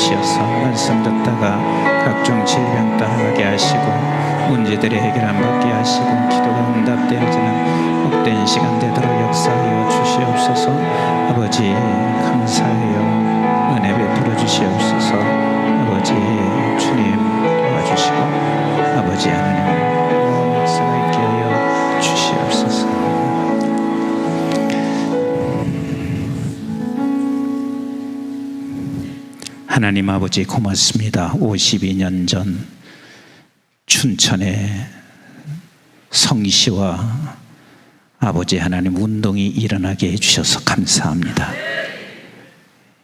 주시어서 말씀 듣다가 각종 질병 떠나가게 하시고 문제들의 해결함 받게 하시고 기도가 응답되어지는 복된 시간 되도록 역사하여 주시옵소서. 아버지 감사해요. 은혜 베풀어 주시옵소서. 아버지 주님 도와주시고 아버지 하나님 역사가 있게 하여 주시옵소서. 하나님 아버지 고맙습니다. 52년 전 춘천에 성시와 아버지 하나님 운동이 일어나게 해주셔서 감사합니다.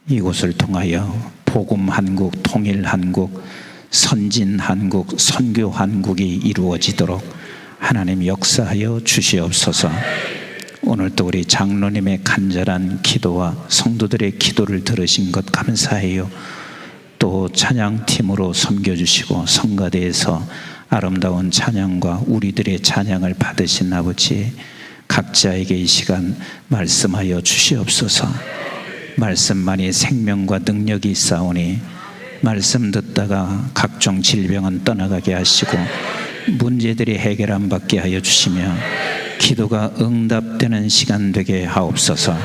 이곳을 통하여 복음한국, 통일한국, 선진한국, 선교한국이 이루어지도록 하나님 역사하여 주시옵소서. 오늘도 우리 장로님의 간절한 기도와 성도들의 기도를 들으신 것 감사해요. 또 찬양팀으로 섬겨주시고 성가대에서 아름다운 찬양과 우리들의 찬양을 받으신 아버지, 각자에게 이 시간 말씀하여 주시옵소서. 말씀만이 생명과 능력이 있사오니 말씀 듣다가 각종 질병은 떠나가게 하시고 문제들이 해결함 받게 하여 주시며 기도가 응답되는 시간 되게 하옵소서.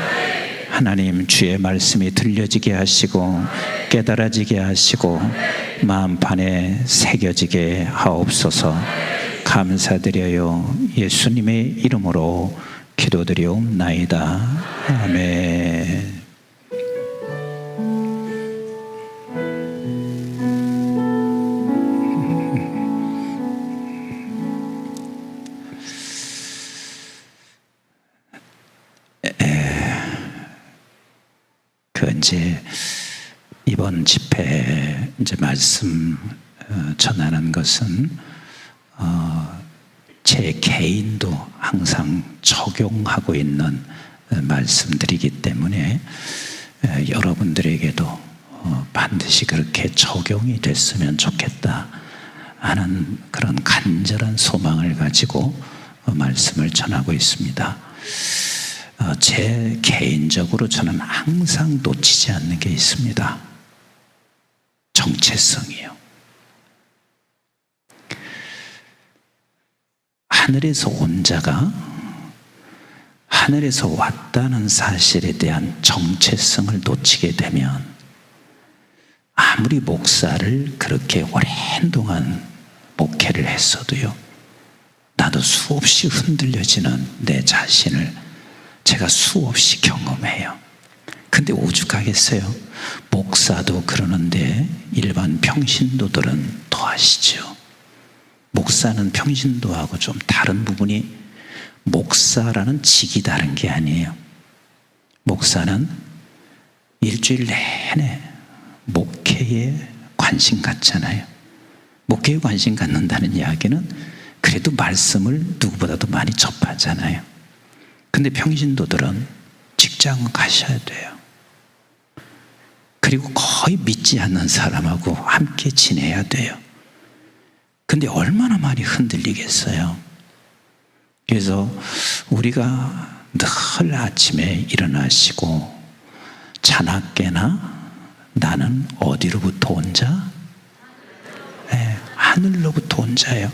하나님 주의 말씀이 들려지게 하시고 깨달아지게 하시고 마음판에 새겨지게 하옵소서. 감사드려요. 예수님의 이름으로 기도드리옵나이다. 아멘. 이제 이번 집회 이제 말씀 전하는 것은 제 개인도 항상 적용하고 있는 말씀들이기 때문에 여러분들에게도 반드시 그렇게 적용이 됐으면 좋겠다 하는 그런 간절한 소망을 가지고 말씀을 전하고 있습니다. 제 개인적으로 저는 항상 놓치지 않는 게 있습니다. 정체성이요. 하늘에서 온 자가 하늘에서 왔다는 사실에 대한 정체성을 놓치게 되면 아무리 목사를 그렇게 오랜 동안 목회를 했어도요, 나도 수없이 흔들려지는 내 자신을 제가 수없이 경험해요. 근데 오죽하겠어요? 목사도 그러는데 일반 평신도들은 더하시죠. 목사는 평신도하고 좀 다른 부분이, 목사라는 직이 다른 게 아니에요. 목사는 일주일 내내 목회에 관심 갖잖아요. 목회에 관심 갖는다는 이야기는 그래도 말씀을 누구보다도 많이 접하잖아요. 근데 평신도들은 직장을 가셔야 돼요. 그리고 거의 믿지 않는 사람하고 함께 지내야 돼요. 근데 얼마나 많이 흔들리겠어요. 그래서 우리가 늘 아침에 일어나시고 자나깨나 나는 어디로부터 온 자? 네, 하늘로부터 온 자예요.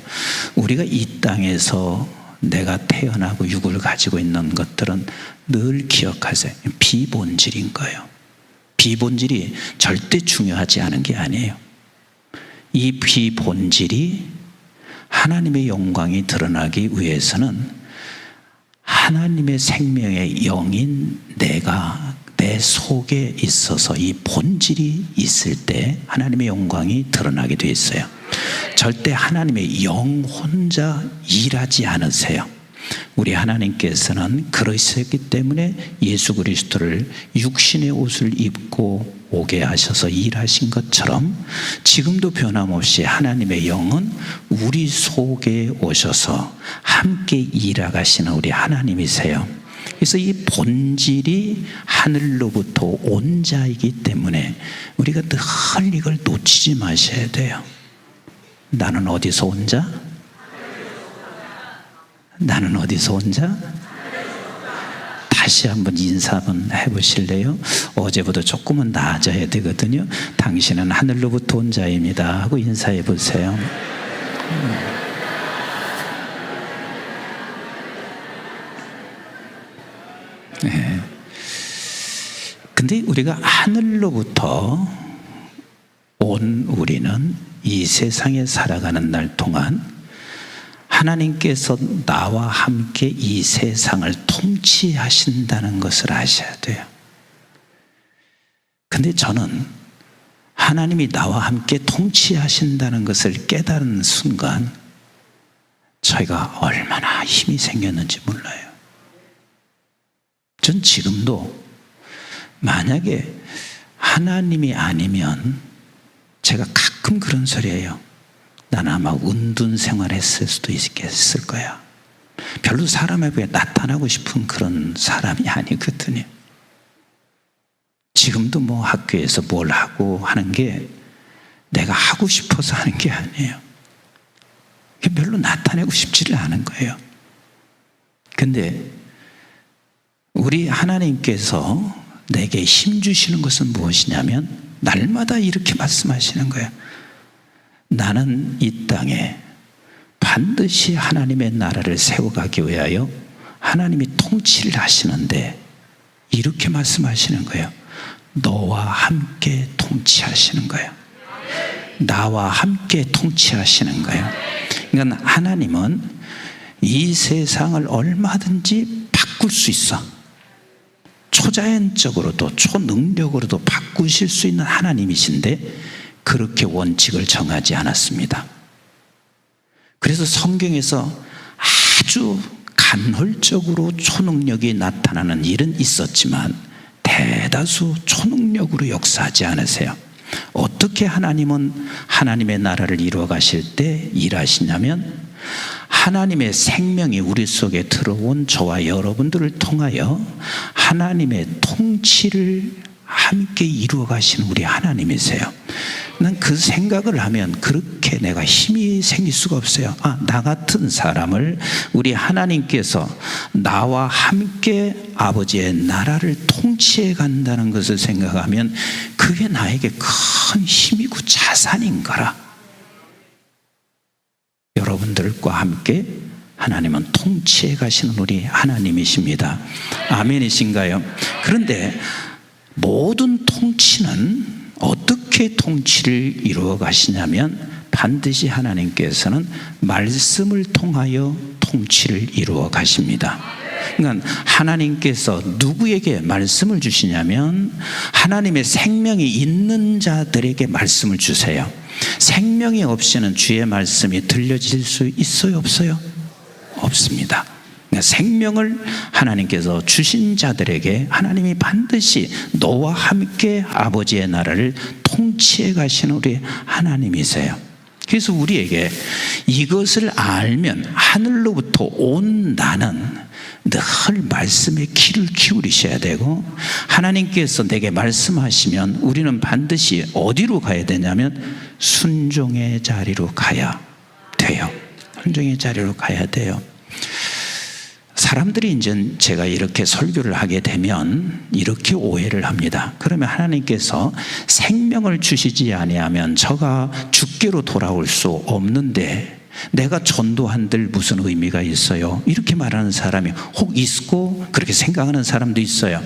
우리가 이 땅에서 내가 태어나고 육을 가지고 있는 것들은 늘 기억하세요. 비본질인 거예요. 비본질이 절대 중요하지 않은 게 아니에요. 이 비본질이 하나님의 영광이 드러나기 위해서는 하나님의 생명의 영인 내가 내 속에 있어서 이 본질이 있을 때 하나님의 영광이 드러나게 되어 있어요. 절대 하나님의 영 혼자 일하지 않으세요. 우리 하나님께서는 그러셨기 때문에 예수 그리스도를 육신의 옷을 입고 오게 하셔서 일하신 것처럼 지금도 변함없이 하나님의 영은 우리 속에 오셔서 함께 일하시는 우리 하나님이세요. 그래서 이 본질이 하늘로부터 온 자이기 때문에 우리가 늘 이걸 놓치지 마셔야 돼요. 나는 어디서 온 자? 나는 어디서 온 자? 다시 한번 인사 한번 해보실래요? 어제보다 조금은 나아져야 되거든요. 당신은 하늘로부터 온 자입니다 하고 인사해 보세요. 네. 근데 우리가 하늘로부터 온 우리는 이 세상에 살아가는 날 동안 하나님께서 나와 함께 이 세상을 통치하신다는 것을 아셔야 돼요. 근데 저는 하나님이 나와 함께 통치하신다는 것을 깨달은 순간 저희가 얼마나 힘이 생겼는지 몰라요. 전 지금도 만약에 하나님이 아니면 제가 가끔 그런 소리예요. 난 아마 은둔 생활했을 수도 있겠을 거야. 별로 사람 앞에 나타나고 싶은 그런 사람이 아니거든요. 지금도 뭐 학교에서 뭘 하고 하는 게 내가 하고 싶어서 하는 게 아니에요. 별로 나타내고 싶지를 않은 거예요. 근데 우리 하나님께서 내게 힘 주시는 것은 무엇이냐면 날마다 이렇게 말씀하시는 거예요. 나는 이 땅에 반드시 하나님의 나라를 세워가기 위하여 하나님이 통치를 하시는데 이렇게 말씀하시는 거예요. 너와 함께 통치하시는 거예요. 나와 함께 통치하시는 거예요. 그러니까 하나님은 이 세상을 얼마든지 바꿀 수 있어. 초자연적으로도 초능력으로도 바꾸실 수 있는 하나님이신데 그렇게 원칙을 정하지 않았습니다. 그래서 성경에서 아주 간헐적으로 초능력이 나타나는 일은 있었지만 대다수 초능력으로 역사하지 않으세요. 어떻게 하나님은 하나님의 나라를 이루어 가실 때 일하시냐면 하나님의 생명이 우리 속에 들어온 저와 여러분들을 통하여 하나님의 통치를 함께 이루어 가시는 우리 하나님이세요. 난 그 생각을 하면 그렇게 내가 힘이 생길 수가 없어요. 나 같은 사람을 우리 하나님께서 나와 함께 아버지의 나라를 통치해 간다는 것을 생각하면 그게 나에게 큰 힘이고 자산인 거라. 여러분들과 함께 하나님은 통치해 가시는 우리 하나님이십니다. 아멘이신가요? 그런데 모든 통치는 어떻게 통치를 이루어 가시냐면 반드시 하나님께서는 말씀을 통하여 통치를 이루어 가십니다. 그러니까 하나님께서 누구에게 말씀을 주시냐면 하나님의 생명이 있는 자들에게 말씀을 주세요. 생명이 없이는 주의 말씀이 들려질 수 있어요, 없어요? 없습니다. 생명을 하나님께서 주신 자들에게 하나님이 반드시 너와 함께 아버지의 나라를 통치해 가시는 우리 하나님이세요. 그래서 우리에게 이것을 알면 하늘로부터 온 나는 늘 말씀에 귀를 기울이셔야 되고 하나님께서 내게 말씀하시면 우리는 반드시 어디로 가야 되냐면 순종의 자리로 가야 돼요. 순종의 자리로 가야 돼요. 사람들이 이제 제가 이렇게 설교를 하게 되면 이렇게 오해를 합니다. 그러면 하나님께서 생명을 주시지 아니하면 저가 죽게로 돌아올 수 없는데 내가 전도한들 무슨 의미가 있어요? 이렇게 말하는 사람이 혹 있고 그렇게 생각하는 사람도 있어요.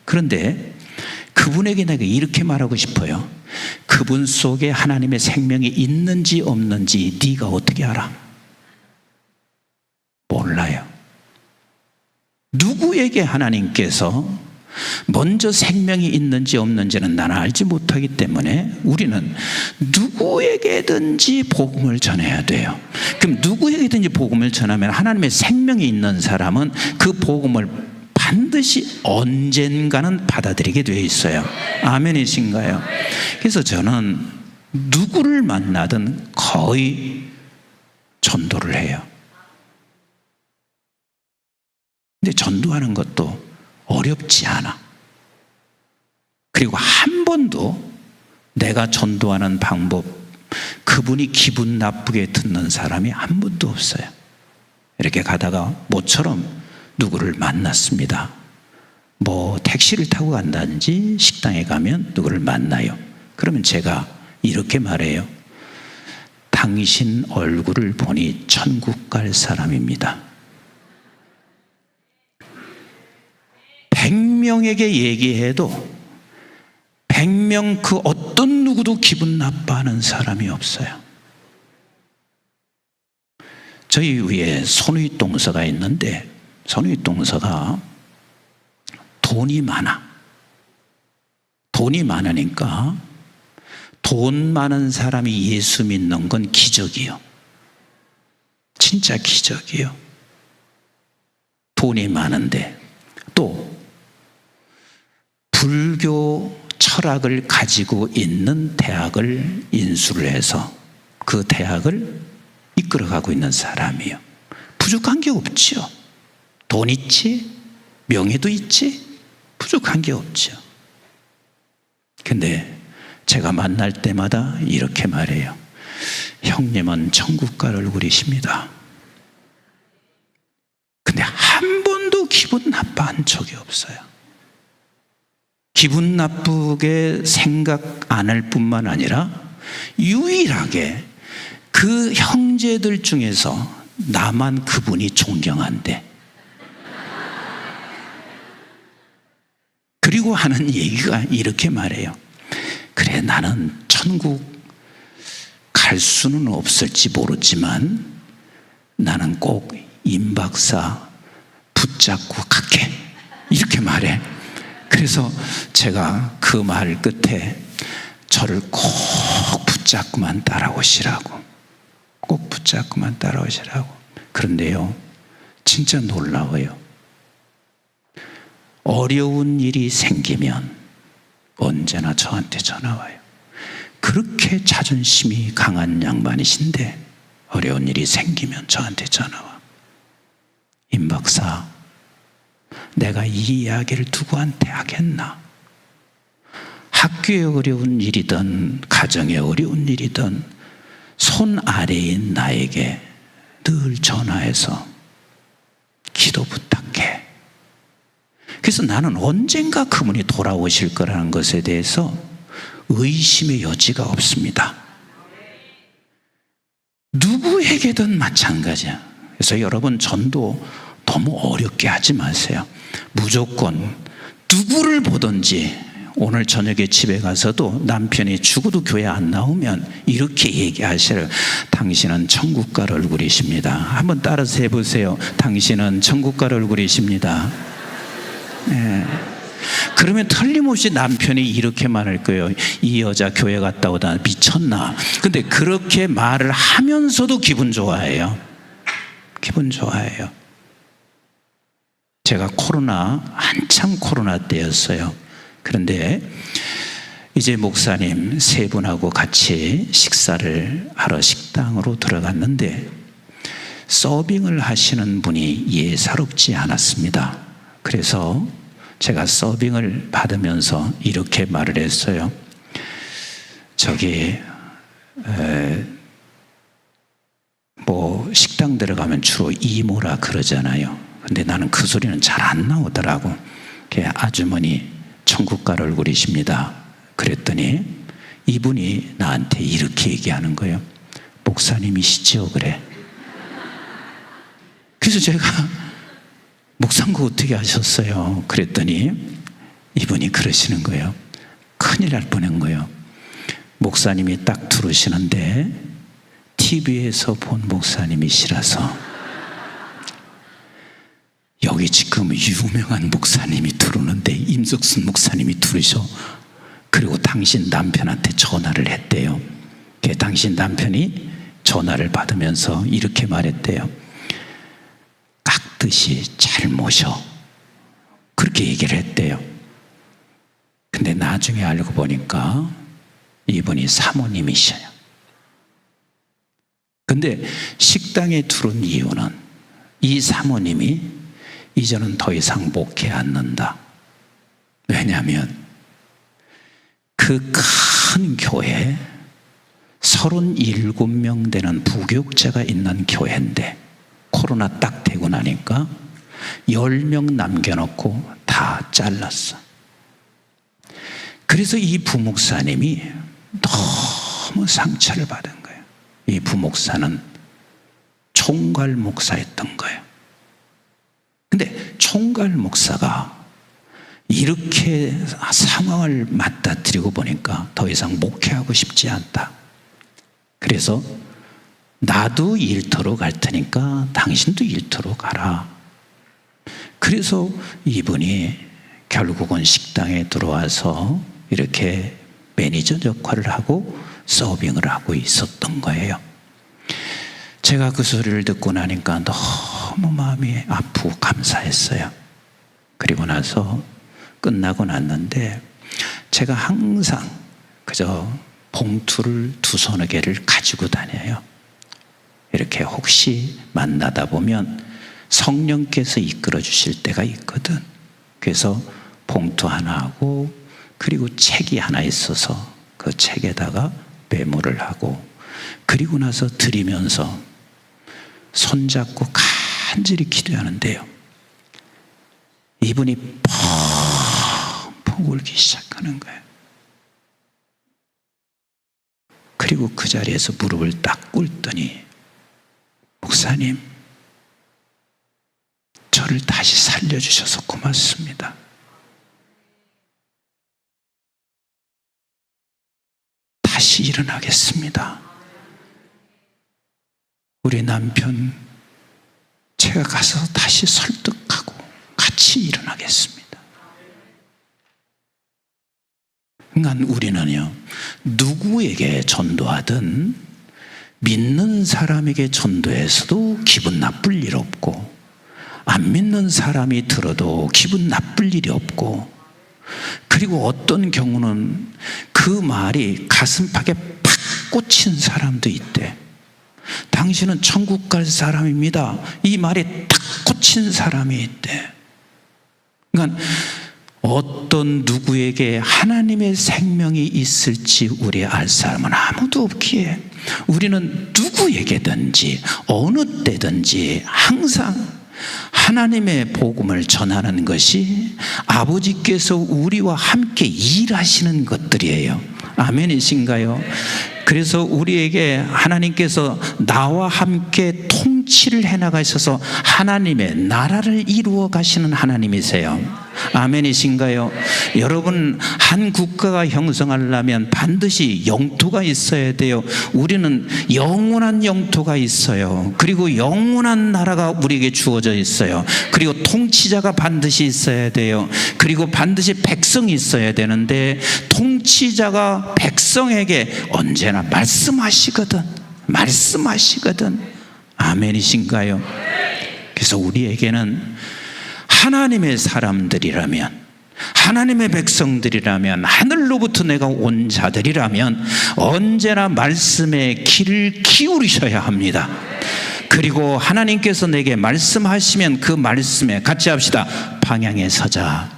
그런데 그분에게 내가 이렇게 말하고 싶어요. 그분 속에 하나님의 생명이 있는지 없는지 네가 어떻게 알아? 몰라요. 누구에게 하나님께서 먼저 생명이 있는지 없는지는 나는 알지 못하기 때문에 우리는 누구에게든지 복음을 전해야 돼요. 그럼 누구에게든지 복음을 전하면 하나님의 생명이 있는 사람은 그 복음을 반드시 언젠가는 받아들이게 되어 있어요. 아멘이신가요? 그래서 저는 누구를 만나든 거의 전도를 해요. 근데 전도하는 것도 어렵지 않아. 그리고 한 번도 내가 전도하는 방법, 그분이 기분 나쁘게 듣는 사람이 한 번도 없어요. 이렇게 가다가 모처럼 누구를 만났습니다. 뭐 택시를 타고 간다든지 식당에 가면 누구를 만나요. 그러면 제가 이렇게 말해요. 당신 얼굴을 보니 천국 갈 사람입니다. 100명에게 얘기해도 100명 그 어떤 누구도 기분 나빠하는 사람이 없어요. 저희 위에 손윗 동서가 있는데 손윗 동서가 돈이 많아. 돈이 많으니까 돈 많은 사람이 예수 믿는 건 기적이요. 진짜 기적이요. 돈이 많은데 또 불교 철학을 가지고 있는 대학을 인수를 해서 그 대학을 이끌어가고 있는 사람이요. 부족한 게 없죠. 돈 있지, 명예도 있지, 부족한 게 없죠. 근데 제가 만날 때마다 이렇게 말해요. 형님은 천국 갈 얼굴이십니다. 근데 한 번도 기분 나빠한 적이 없어요. 기분 나쁘게 생각 안 할 뿐만 아니라 유일하게 그 형제들 중에서 나만 그분이 존경한대. 그리고 하는 얘기가 이렇게 말해요. 그래, 나는 천국 갈 수는 없을지 모르지만 나는 꼭 임 박사 붙잡고 갈게. 이렇게 말해. 그래서 제가 그 말 끝에 저를 꼭 붙잡고만 따라오시라고. 꼭 붙잡고만 따라오시라고. 그런데요, 진짜 놀라워요. 어려운 일이 생기면 언제나 저한테 전화 와요. 그렇게 자존심이 강한 양반이신데 어려운 일이 생기면 저한테 전화 와. 임 박사, 내가 이 이야기를 누구한테 하겠나? 학교에 어려운 일이든 가정에 어려운 일이든 손 아래인 나에게 늘 전화해서 기도 부탁해. 그래서 나는 언젠가 그분이 돌아오실 거라는 것에 대해서 의심의 여지가 없습니다. 누구에게든 마찬가지야. 그래서 여러분, 전도 너무 어렵게 하지 마세요. 무조건 누구를 보든지 오늘 저녁에 집에 가서도 남편이 죽어도 교회 안 나오면 이렇게 얘기하시래요. 당신은 천국 갈 얼굴이십니다. 한번 따라서 해보세요. 당신은 천국 갈 얼굴이십니다. 네. 그러면 틀림없이 남편이 이렇게 말할 거예요. 이 여자 교회 갔다 오다 미쳤나? 근데 그렇게 말을 하면서도 기분 좋아해요. 기분 좋아해요. 제가 한참 코로나 때였어요. 그런데 이제 목사님 세 분하고 같이 식사를 하러 식당으로 들어갔는데 서빙을 하시는 분이 예사롭지 않았습니다. 그래서 제가 서빙을 받으면서 이렇게 말을 했어요. 저기 뭐 식당 들어가면 주로 이모라 그러잖아요. 근데 나는 그 소리는 잘 안 나오더라고. 아주머니 천국 갈 얼굴이십니다. 그랬더니 이분이 나한테 이렇게 얘기하는 거예요. 목사님이시죠? 그래. 그래서 제가 목사님 어떻게 하셨어요? 그랬더니 이분이 그러시는 거예요. 큰일 날 뻔한 거예요. 목사님이 딱 들으시는데 TV에서 본 목사님이시라서 여기 지금 유명한 목사님이 들어오는데 임석순 목사님이 들으셔. 그리고 당신 남편한테 전화를 했대요. 당신 남편이 전화를 받으면서 이렇게 말했대요. 깍듯이 잘 모셔. 그렇게 얘기를 했대요. 근데 나중에 알고 보니까 이분이 사모님이셔요. 근데 식당에 들어온 이유는 이 사모님이 이제는 더 이상 목회 않는다. 왜냐하면 그 큰 교회 37명 되는 부교육자가 있는 교회인데 코로나 딱 되고 나니까 10명 남겨놓고 다 다 잘랐어. 그래서 이 부목사님이 너무 상처를 받은 거예요. 이 부목사는 총괄 목사였던 거예요. 근데 총괄 목사가 이렇게 상황을 맞닥뜨리고 보니까 더 이상 목회하고 싶지 않다. 그래서 나도 일터로 갈 테니까 당신도 일터로 가라. 그래서 이분이 결국은 식당에 들어와서 이렇게 매니저 역할을 하고 서빙을 하고 있었던 거예요. 제가 그 소리를 듣고 나니까 너무 마음이 아프고 감사했어요. 그리고 나서 끝나고 났는데 제가 항상 그저 봉투를 2서너 개를 가지고 다녀요. 이렇게 혹시 만나다 보면 성령께서 이끌어 주실 때가 있거든. 그래서 봉투 하나 하고 그리고 책이 하나 있어서 그 책에다가 메모를 하고 그리고 나서 드리면서 손잡고 간절히 기도하는데요. 이분이 펑펑 울기 시작하는 거예요. 그리고 그 자리에서 무릎을 딱 꿇더니 목사님, 저를 다시 살려주셔서 고맙습니다. 다시 일어나겠습니다. 우리 남편 제가 가서 다시 설득하고 같이 일어나겠습니다. 그러니까 우리는요, 누구에게 전도하든 믿는 사람에게 전도해서도 기분 나쁠 일 없고 안 믿는 사람이 들어도 기분 나쁠 일이 없고, 그리고 어떤 경우는 그 말이 가슴팍에 팍 꽂힌 사람도 있대. 당신은 천국 갈 사람입니다. 이 말이 딱 꽂힌 사람이 있대. 그러니까 어떤 누구에게 하나님의 생명이 있을지 우리 알 사람은 아무도 없기에 우리는 누구에게든지 어느 때든지 항상 하나님의 복음을 전하는 것이 아버지께서 우리와 함께 일하시는 것들이에요. 아멘이신가요? 그래서 우리에게 하나님께서 나와 함께 통치를 해나가셔서 하나님의 나라를 이루어 가시는 하나님이세요. 아멘이신가요? 여러분, 한 국가가 형성하려면 반드시 영토가 있어야 돼요. 우리는 영원한 영토가 있어요. 그리고 영원한 나라가 우리에게 주어져 있어요. 그리고 통치자가 반드시 있어야 돼요. 그리고 반드시 백성이 있어야 되는데 통치자가 백성에게 언제나 말씀하시거든. 아멘이신가요? 그래서 우리에게는 하나님의 사람들이라면, 하나님의 백성들이라면, 하늘로부터 내가 온 자들이라면 언제나 말씀에 귀를 기울이셔야 합니다. 그리고 하나님께서 내게 말씀하시면 그 말씀에 같이 합시다. 방향에 서자.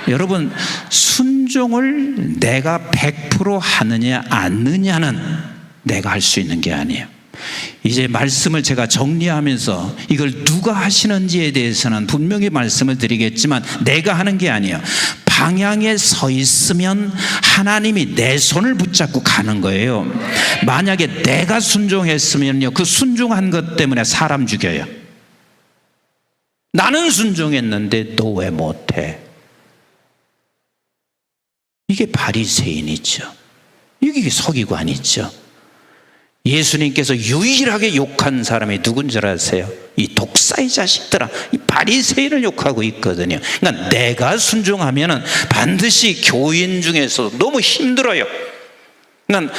여러분, 순종을 내가 100% 하느냐 않느냐는 내가 할 수 있는 게 아니에요. 이제 말씀을 제가 정리하면서 이걸 누가 하시는지에 대해서는 분명히 말씀을 드리겠지만 내가 하는 게 아니에요. 방향에 서 있으면 하나님이 내 손을 붙잡고 가는 거예요. 만약에 내가 순종했으면요, 그 순종한 것 때문에 사람 죽여요. 나는 순종했는데 너 왜 못해? 이게 바리새인이죠. 이게 서기관이죠. 예수님께서 유일하게 욕한 사람이 누군 줄 아세요? 이 독사의 자식들아, 이 바리새인을 욕하고 있거든요. 그러니까 내가 순종하면은 반드시 교인 중에서 너무 힘들어요. 그러니까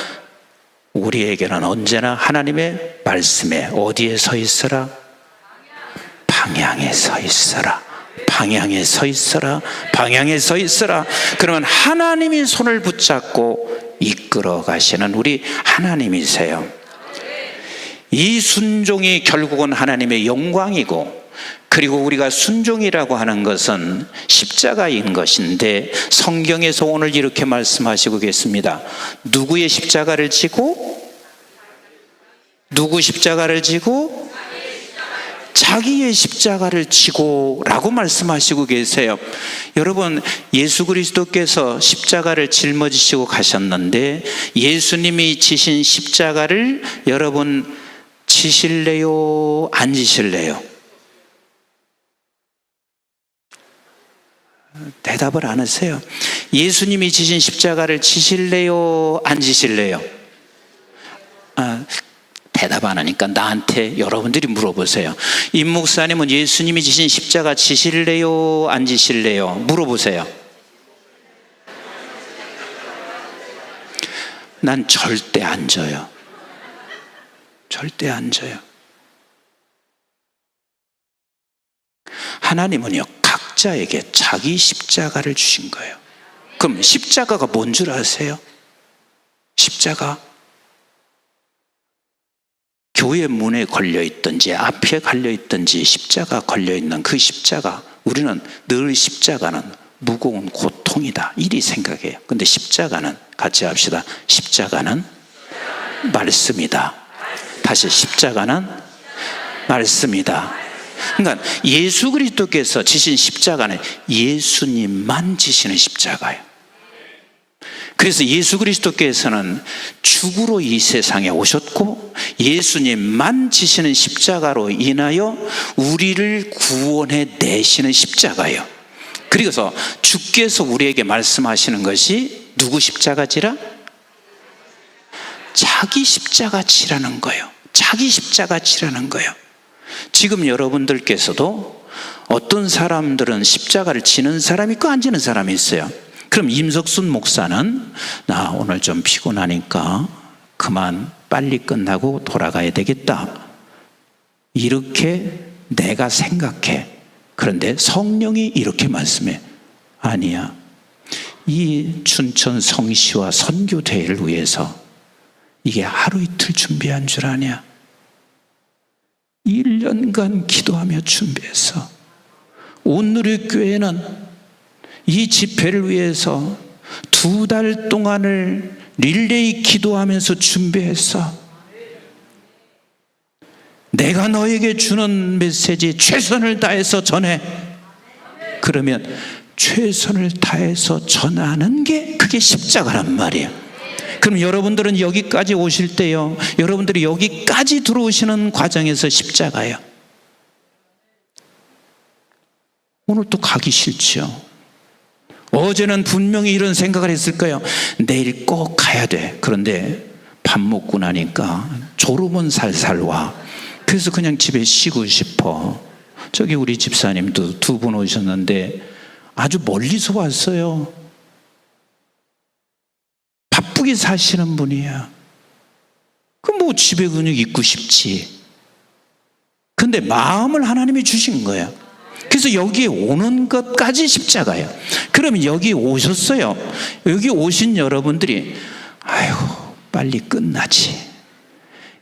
우리에게는 언제나 하나님의 말씀에 어디에 서 있어라? 방향에 서 있어라. 그러면 하나님이 손을 붙잡고 이끌어 가시는 우리 하나님이세요. 이 순종이 결국은 하나님의 영광이고, 그리고 우리가 순종이라고 하는 것은 십자가인 것인데 성경에서 오늘 이렇게 말씀하시고 계십니다. 누구 십자가를 지고 자기의 십자가를 지고 라고 말씀하시고 계세요. 여러분, 예수 그리스도께서 십자가를 짊어지시고 가셨는데 예수님이 지신 십자가를 여러분 지실래요? 안 지실래요? 대답을 안 하세요. 예수님이 지신 십자가를 지실래요? 안 지실래요? 대답 안 하니까 나한테 여러분들이 물어보세요. 임 목사님은 예수님이 지신 십자가 지실래요? 안 지실래요? 물어보세요. 난 절대 안 져요. 절대 안 져요. 하나님은요, 각자에게 자기 십자가를 주신 거예요. 그럼 십자가가 뭔 줄 아세요? 십자가 교회 문에 걸려있든지 앞에 걸려있든지 십자가 걸려있는 그 십자가, 우리는 늘 십자가는 무거운 고통이다 이리 생각해요. 근데 십자가는, 같이 합시다, 십자가는 말씀이다. 다시, 십자가는 말씀이다. 그러니까 예수 그리스도께서 지신 십자가는 예수님만 지시는 십자가예요. 그래서 예수 그리스도께서는 죽으로 이 세상에 오셨고 예수님만 지시는 십자가로 인하여 우리를 구원해 내시는 십자가예요. 그래서 주께서 우리에게 말씀하시는 것이 누구 십자가지라? 자기 십자가 지라는 거예요. 자기 십자가 지라는 거예요. 지금 여러분들께서도 어떤 사람들은 십자가를 지는 사람이 있고 안 지는 사람이 있어요. 그럼 임석순 목사는 나 오늘 좀 피곤하니까 그만 빨리 끝나고 돌아가야 되겠다, 이렇게 내가 생각해. 그런데 성령이 이렇게 말씀해. 아니야, 이 춘천 성시와 선교대회를 위해서 이게 하루 이틀 준비한 줄 아냐? 1년간 기도하며 준비했어. 온누리교회는 이 집회를 위해서 2달 동안을 릴레이 기도하면서 준비했어. 내가 너에게 주는 메시지 최선을 다해서 전해. 그러면 최선을 다해서 전하는 게 그게 십자가란 말이에요. 그럼 여러분들은 여기까지 오실 때요, 여러분들이 여기까지 들어오시는 과정에서 십자가예요. 오늘 또 가기 싫죠. 어제는 분명히 이런 생각을 했을 거예요. 내일 꼭 가야 돼. 그런데 밥 먹고 나니까 졸음은 살살 와. 그래서 그냥 집에 쉬고 싶어. 저기 우리 집사님도 2분 오셨는데 아주 멀리서 왔어요. 바쁘게 사시는 분이야. 그럼 뭐 집에 그냥 있고 싶지. 근데 마음을 하나님이 주신 거예요. 그래서 여기에 오는 것까지 십자가예요. 그러면 여기 오셨어요. 여기 오신 여러분들이 아유 빨리 끝나지,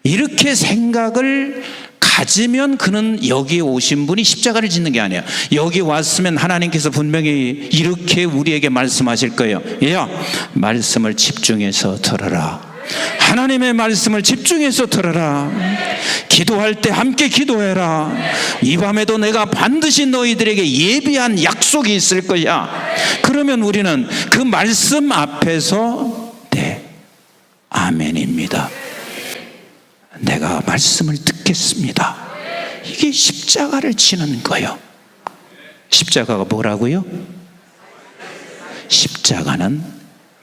이렇게 생각을 가지면 그는 여기에 오신 분이 십자가를 짓는 게 아니에요. 여기 왔으면 하나님께서 분명히 이렇게 우리에게 말씀하실 거예요. 야, 말씀을 집중해서 들어라. 하나님의 말씀을 집중해서 들어라. 기도할 때 함께 기도해라. 이 밤에도 내가 반드시 너희들에게 예비한 약속이 있을 거야. 그러면 우리는 그 말씀 앞에서 네, 아멘입니다. 내가 말씀을 듣겠습니다. 이게 십자가를 지는 거예요. 십자가가 뭐라고요? 십자가는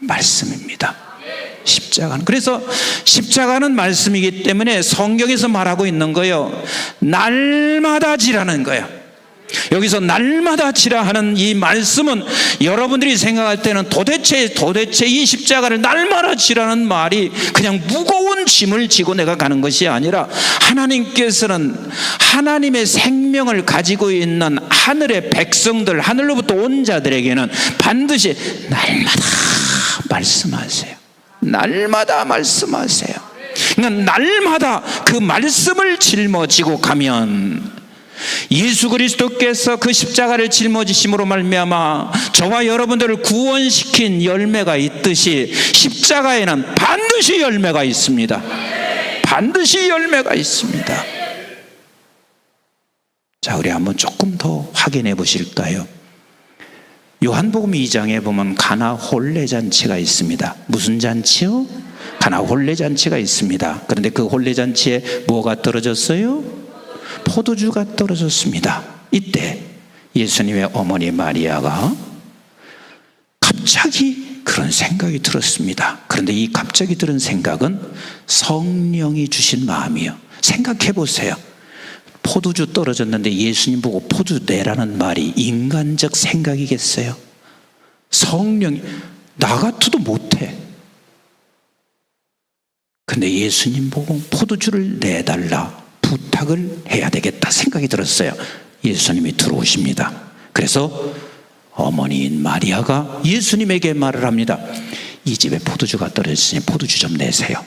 말씀입니다. 십자가는, 그래서 십자가는 말씀이기 때문에 성경에서 말하고 있는 거예요. 날마다 지라는 거예요. 여기서 날마다 지라 하는 이 말씀은 여러분들이 생각할 때는 도대체 이 십자가를 날마다 지라는 말이 그냥 무거운 짐을 지고 내가 가는 것이 아니라 하나님께서는 하나님의 생명을 가지고 있는 하늘의 백성들, 하늘로부터 온 자들에게는 반드시 날마다 말씀하세요. 날마다 말씀하세요. 그러니까 날마다 그 말씀을 짊어지고 가면 예수 그리스도께서 그 십자가를 짊어지심으로 말미암아 저와 여러분들을 구원시킨 열매가 있듯이 십자가에는 반드시 열매가 있습니다. 반드시 열매가 있습니다. 자, 우리 한번 조금 더 확인해 보실까요? 요한복음 2장에 보면 가나 혼례 잔치가 있습니다. 무슨 잔치요? 가나 혼례 잔치가 있습니다. 그런데 그 혼례 잔치에 뭐가 떨어졌어요? 포도주가 떨어졌습니다. 이때 예수님의 어머니 마리아가 갑자기 그런 생각이 들었습니다. 그런데 이 갑자기 들은 생각은 성령이 주신 마음이요. 생각해 보세요. 포도주 떨어졌는데 예수님 보고 포도주 내라는 말이 인간적 생각이겠어요? 성령이 나 같아도 못해. 근데 예수님 보고 포도주를 내달라 부탁을 해야 되겠다 생각이 들었어요. 예수님이 들어오십니다. 그래서 어머니인 마리아가 예수님에게 말을 합니다. 이 집에 포도주가 떨어졌으니 포도주 좀 내세요.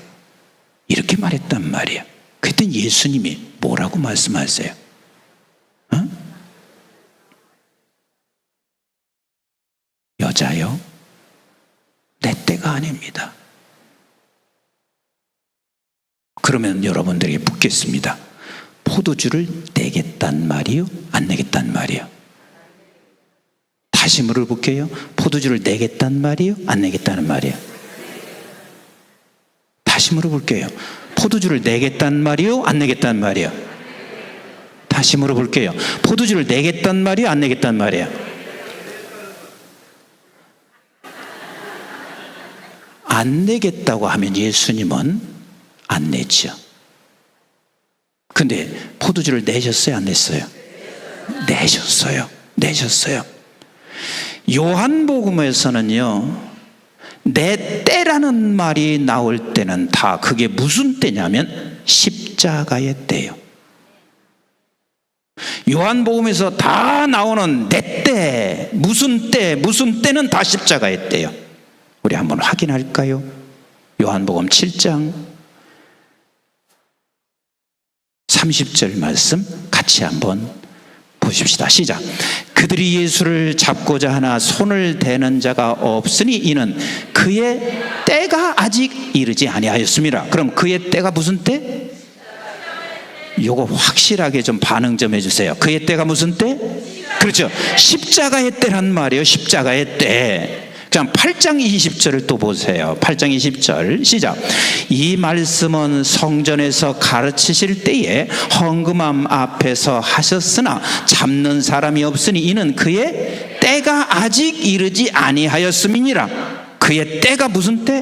이렇게 말했단 말이에요. 그때 예수님이 뭐라고 말씀하세요? 여자요, 내 때가 아닙니다. 그러면 여러분들에게 묻겠습니다. 포도주를 내겠단 말이요? 안 내겠단 말이요? 다시 물어볼게요. 포도주를 내겠단 말이요? 안 내겠다는 말이요? 다시 물어볼게요. 포도주를 내겠단 말이요? 안 내겠단 말이요? 다시 물어볼게요. 포도주를 내겠단 말이요? 안 내겠단 말이요? 안 내겠다고 하면 예수님은 안 내죠. 근데 포도주를 내셨어요? 안 냈어요? 내셨어요. 요한복음에서는요, 내 때라는 말이 나올 때는 다 그게 무슨 때냐면 십자가의 때요. 요한복음에서 다 나오는 내 때, 무슨 때는 다 십자가의 때요. 우리 한번 확인할까요? 요한복음 7장 30절 말씀 같이 한번 보십시다. 시작. 그들이 예수를 잡고자 하나 손을 대는 자가 없으니 이는 그의 때가 아직 이르지 아니하였습니다. 그럼 그의 때가 무슨 때? 요거 확실하게 좀 반응 좀 해주세요. 그의 때가 무슨 때? 그렇죠. 십자가의 때란 말이에요. 십자가의 때. 그냥 8장 20절을 또 보세요. 8장 20절 시작. 이 말씀은 성전에서 가르치실 때에 헌금함 앞에서 하셨으나 잡는 사람이 없으니 이는 그의 때가 아직 이르지 아니하였음이니라. 그의 때가 무슨 때?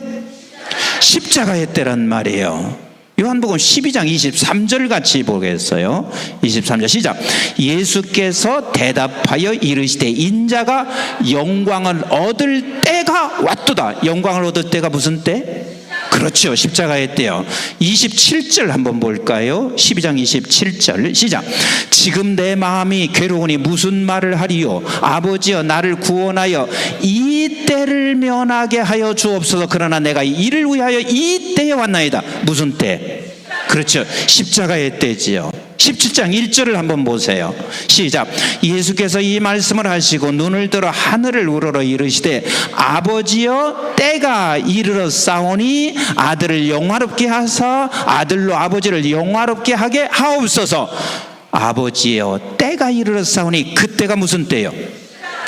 십자가의 때란 말이에요. 요한복음 12장 23절 같이 보겠어요. 23절 시작. 예수께서 대답하여 이르시되 인자가 영광을 얻을 때가 왔도다. 영광을 얻을 때가 무슨 때? 그렇죠. 십자가의 때요. 27절 한번 볼까요? 12장 27절 시작. 지금 내 마음이 괴로우니 무슨 말을 하리요? 아버지여 나를 구원하여 이 때를 면하게 하여 주옵소서. 그러나 내가 이를 위하여 이 때에 왔나이다. 무슨 때? 그렇죠. 십자가의 때지요. 17장 1절을 한번 보세요. 시작. 예수께서 이 말씀을 하시고 눈을 들어 하늘을 우러러 이르시되 아버지여 때가 이르러 싸우니 아들을 영화롭게 하사 아들로 아버지를 영화롭게 하게 하옵소서. 아버지여 때가 이르러 싸우니 그때가 무슨 때요?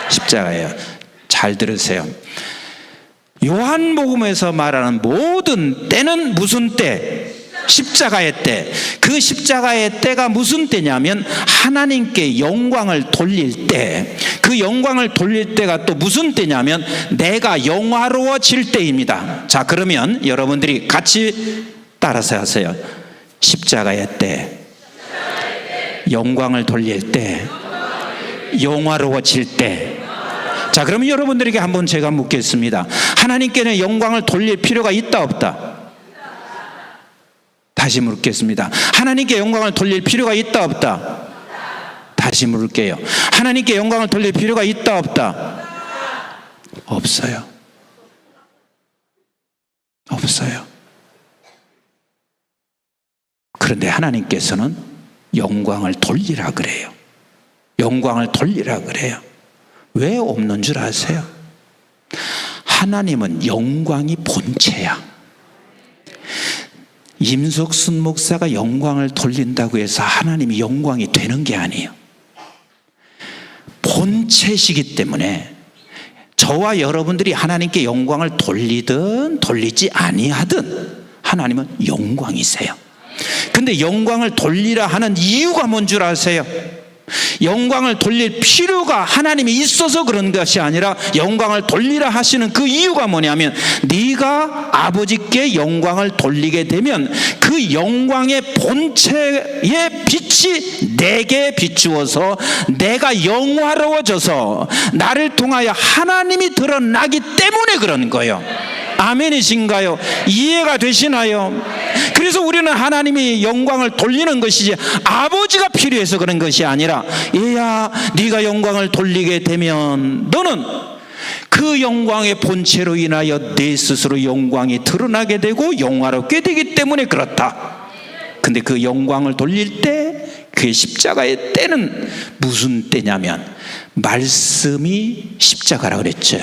십자가예요. 잘 들으세요. 요한복음에서 말하는 모든 때는 무슨 때? 십자가의 때. 그 십자가의 때가 무슨 때냐면 하나님께 영광을 돌릴 때. 그 영광을 돌릴 때가 또 무슨 때냐면 내가 영화로워질 때입니다. 자, 그러면 여러분들이 같이 따라서 하세요. 십자가의 때, 영광을 돌릴 때, 영화로워질 때. 자, 그러면 여러분들에게 한번 제가 묻겠습니다. 하나님께는 영광을 돌릴 필요가 있다 없다? 다시 물겠습니다. 하나님께 영광을 돌릴 필요가 있다 없다? 다시 물을게요. 하나님께 영광을 돌릴 필요가 있다 없다? 없어요. 없어요. 그런데 하나님께서는 영광을 돌리라 그래요. 영광을 돌리라 그래요. 왜 없는 줄 아세요? 하나님은 영광이 본체야. 임석순 목사가 영광을 돌린다고 해서 하나님이 영광이 되는 게 아니에요. 본체시기 때문에 저와 여러분들이 하나님께 영광을 돌리든 돌리지 아니하든 하나님은 영광이세요. 근데 영광을 돌리라 하는 이유가 뭔 줄 아세요? 영광을 돌릴 필요가 하나님이 있어서 그런 것이 아니라 영광을 돌리라 하시는 그 이유가 뭐냐면, 네가 아버지께 영광을 돌리게 되면 그 영광의 본체의 빛이 내게 비추어서 내가 영화로워져서 나를 통하여 하나님이 드러나기 때문에 그런 거예요. 아멘이신가요? 이해가 되시나요? 그래서 우리는 하나님이 영광을 돌리는 것이지 아버지가 필요해서 그런 것이 아니라, 얘야 네가 영광을 돌리게 되면 너는 그 영광의 본체로 인하여 내 스스로 영광이 드러나게 되고 영화롭게 되기 때문에 그렇다. 근데 그 영광을 돌릴 때, 그 십자가의 때는 무슨 때냐면 말씀이 십자가라 그랬죠.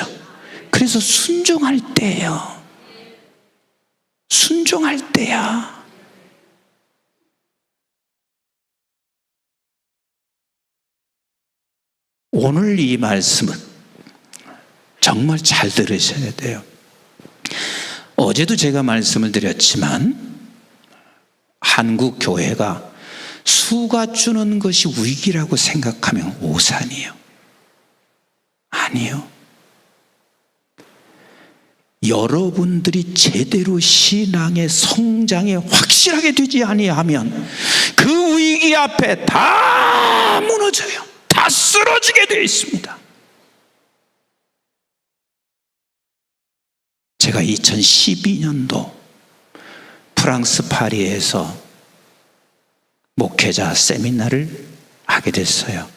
그래서 순종할 때예요. 순종할 때야. 오늘 이 말씀은 정말 잘 들으셔야 돼요. 어제도 제가 말씀을 드렸지만 한국 교회가 수가 주는 것이 위기라고 생각하면 오산이에요. 아니요. 여러분들이 제대로 신앙의 성장에 확실하게 되지 아니하면 그 위기 앞에 다 무너져요. 다 쓰러지게 되어 있습니다. 제가 2012년도 프랑스 파리에서 목회자 세미나를 하게 됐어요.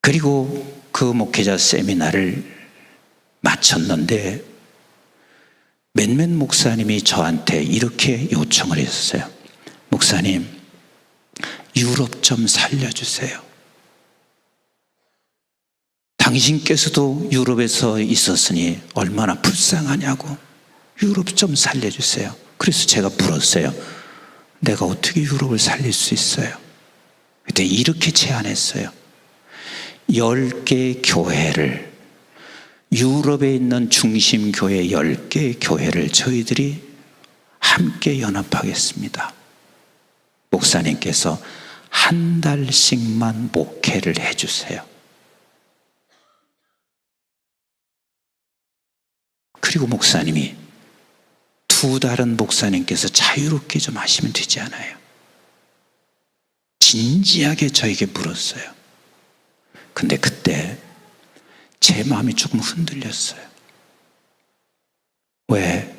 그리고 그 목회자 세미나를 마쳤는데 몇몇 목사님이 저한테 이렇게 요청을 했어요. 목사님, 유럽 좀 살려주세요. 당신께서도 유럽에서 있었으니 얼마나 불쌍하냐고, 유럽 좀 살려주세요. 그래서 제가 물었어요. 내가 어떻게 유럽을 살릴 수 있어요? 그때 이렇게 제안했어요. 10개 교회를, 유럽에 있는 중심교회 10개 교회를 저희들이 함께 연합하겠습니다. 목사님께서 한 달씩만 목회를 해주세요. 그리고 목사님이 2달은 목사님께서 자유롭게 좀 하시면 되지 않아요? 진지하게 저에게 물었어요. 근데 그때 제 마음이 조금 흔들렸어요. 왜?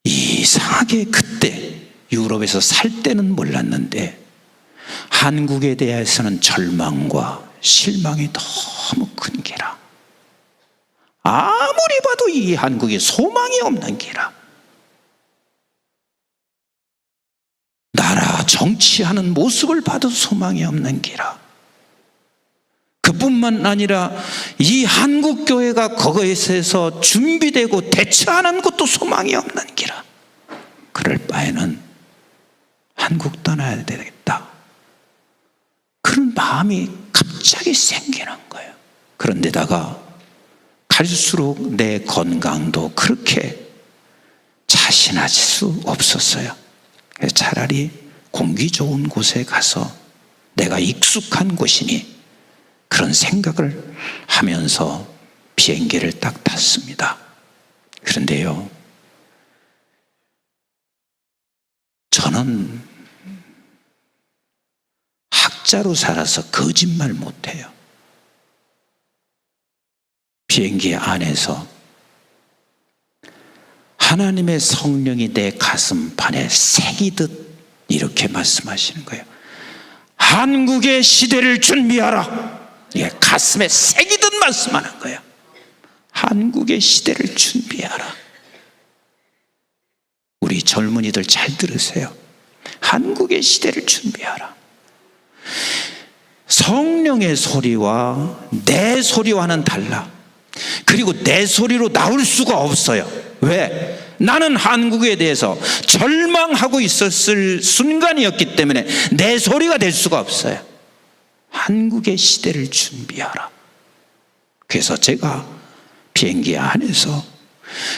이상하게 그때 유럽에서 살 때는 몰랐는데 한국에 대해서는 절망과 실망이 너무 큰 게라. 아무리 봐도 이 한국이 소망이 없는 게라. 나라 정치하는 모습을 봐도 소망이 없는 게라. 그뿐만 아니라 이 한국교회가 거기에서 준비되고 대처하는 것도 소망이 없는 기라. 그럴 바에는 한국 떠나야 되겠다. 그런 마음이 갑자기 생기는 거예요. 그런데다가 갈수록 내 건강도 그렇게 자신할 수 없었어요. 차라리 공기 좋은 곳에 가서 내가 익숙한 곳이니 그런 생각을 하면서 비행기를 딱 탔습니다. 그런데요, 저는 학자로 살아서 거짓말 못해요. 비행기 안에서 하나님의 성령이 내 가슴판에 새기듯 이렇게 말씀하시는 거예요. 한국의 시대를 준비하라. 예, 가슴에 새기듯 말씀하는 거예요. 한국의 시대를 준비하라. 우리 젊은이들 잘 들으세요. 한국의 시대를 준비하라. 성령의 소리와 내 소리와는 달라. 그리고 내 소리로 나올 수가 없어요. 왜? 나는 한국에 대해서 절망하고 있었을 순간이었기 때문에 내 소리가 될 수가 없어요. 한국의 시대를 준비하라. 그래서 제가 비행기 안에서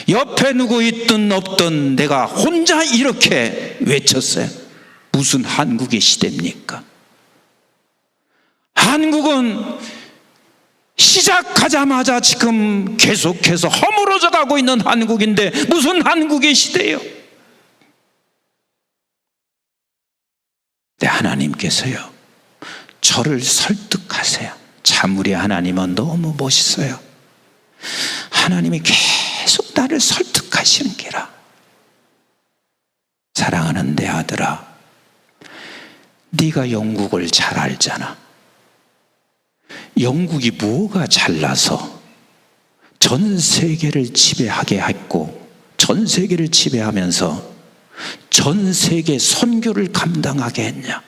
옆에 누구 있든 없든 내가 혼자 이렇게 외쳤어요. 무슨 한국의 시대입니까? 한국은 시작하자마자 지금 계속해서 허물어져 가고 있는 한국인데 무슨 한국의 시대예요? 네, 하나님께서요, 저를 설득하세요. 참 우리 하나님은 너무 멋있어요. 하나님이 계속 나를 설득하시는 게라. 사랑하는 내 아들아, 네가 영국을 잘 알잖아. 영국이 뭐가 잘나서 전 세계를 지배하게 했고, 전 세계를 지배하면서 전 세계 선교를 감당하게 했냐?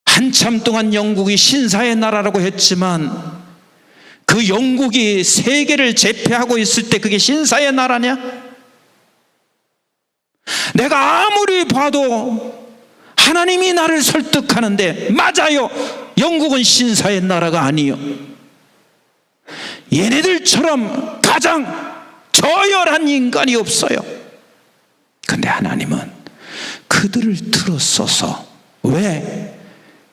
한참 동안 영국이 신사의 나라라고 했지만 그 영국이 세계를 제패하고 있을 때 그게 신사의 나라냐? 내가 아무리 봐도 하나님이 나를 설득하는데, 맞아요, 영국은 신사의 나라가 아니요, 얘네들처럼 가장 저열한 인간이 없어요. 근데 하나님은 그들을 들어서서, 왜?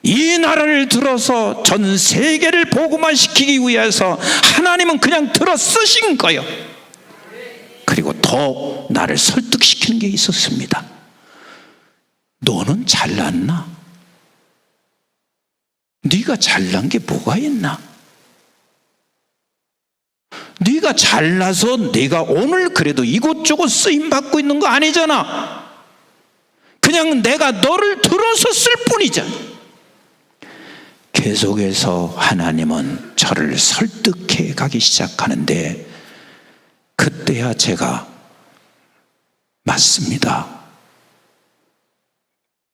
이 나라를 들어서 전 세계를 복음화시키기 위해서 하나님은 그냥 들어 쓰신 거예요. 그리고 더 나를 설득시키는 게 있었습니다. 너는 잘났나? 네가 잘난 게 뭐가 있나? 네가 잘나서 네가 오늘 그래도 이곳저곳 쓰임받고 있는 거 아니잖아. 그냥 내가 너를 들어서 쓸 뿐이잖아. 계속해서 하나님은 저를 설득해 가기 시작하는데, 그때야 제가 맞습니다.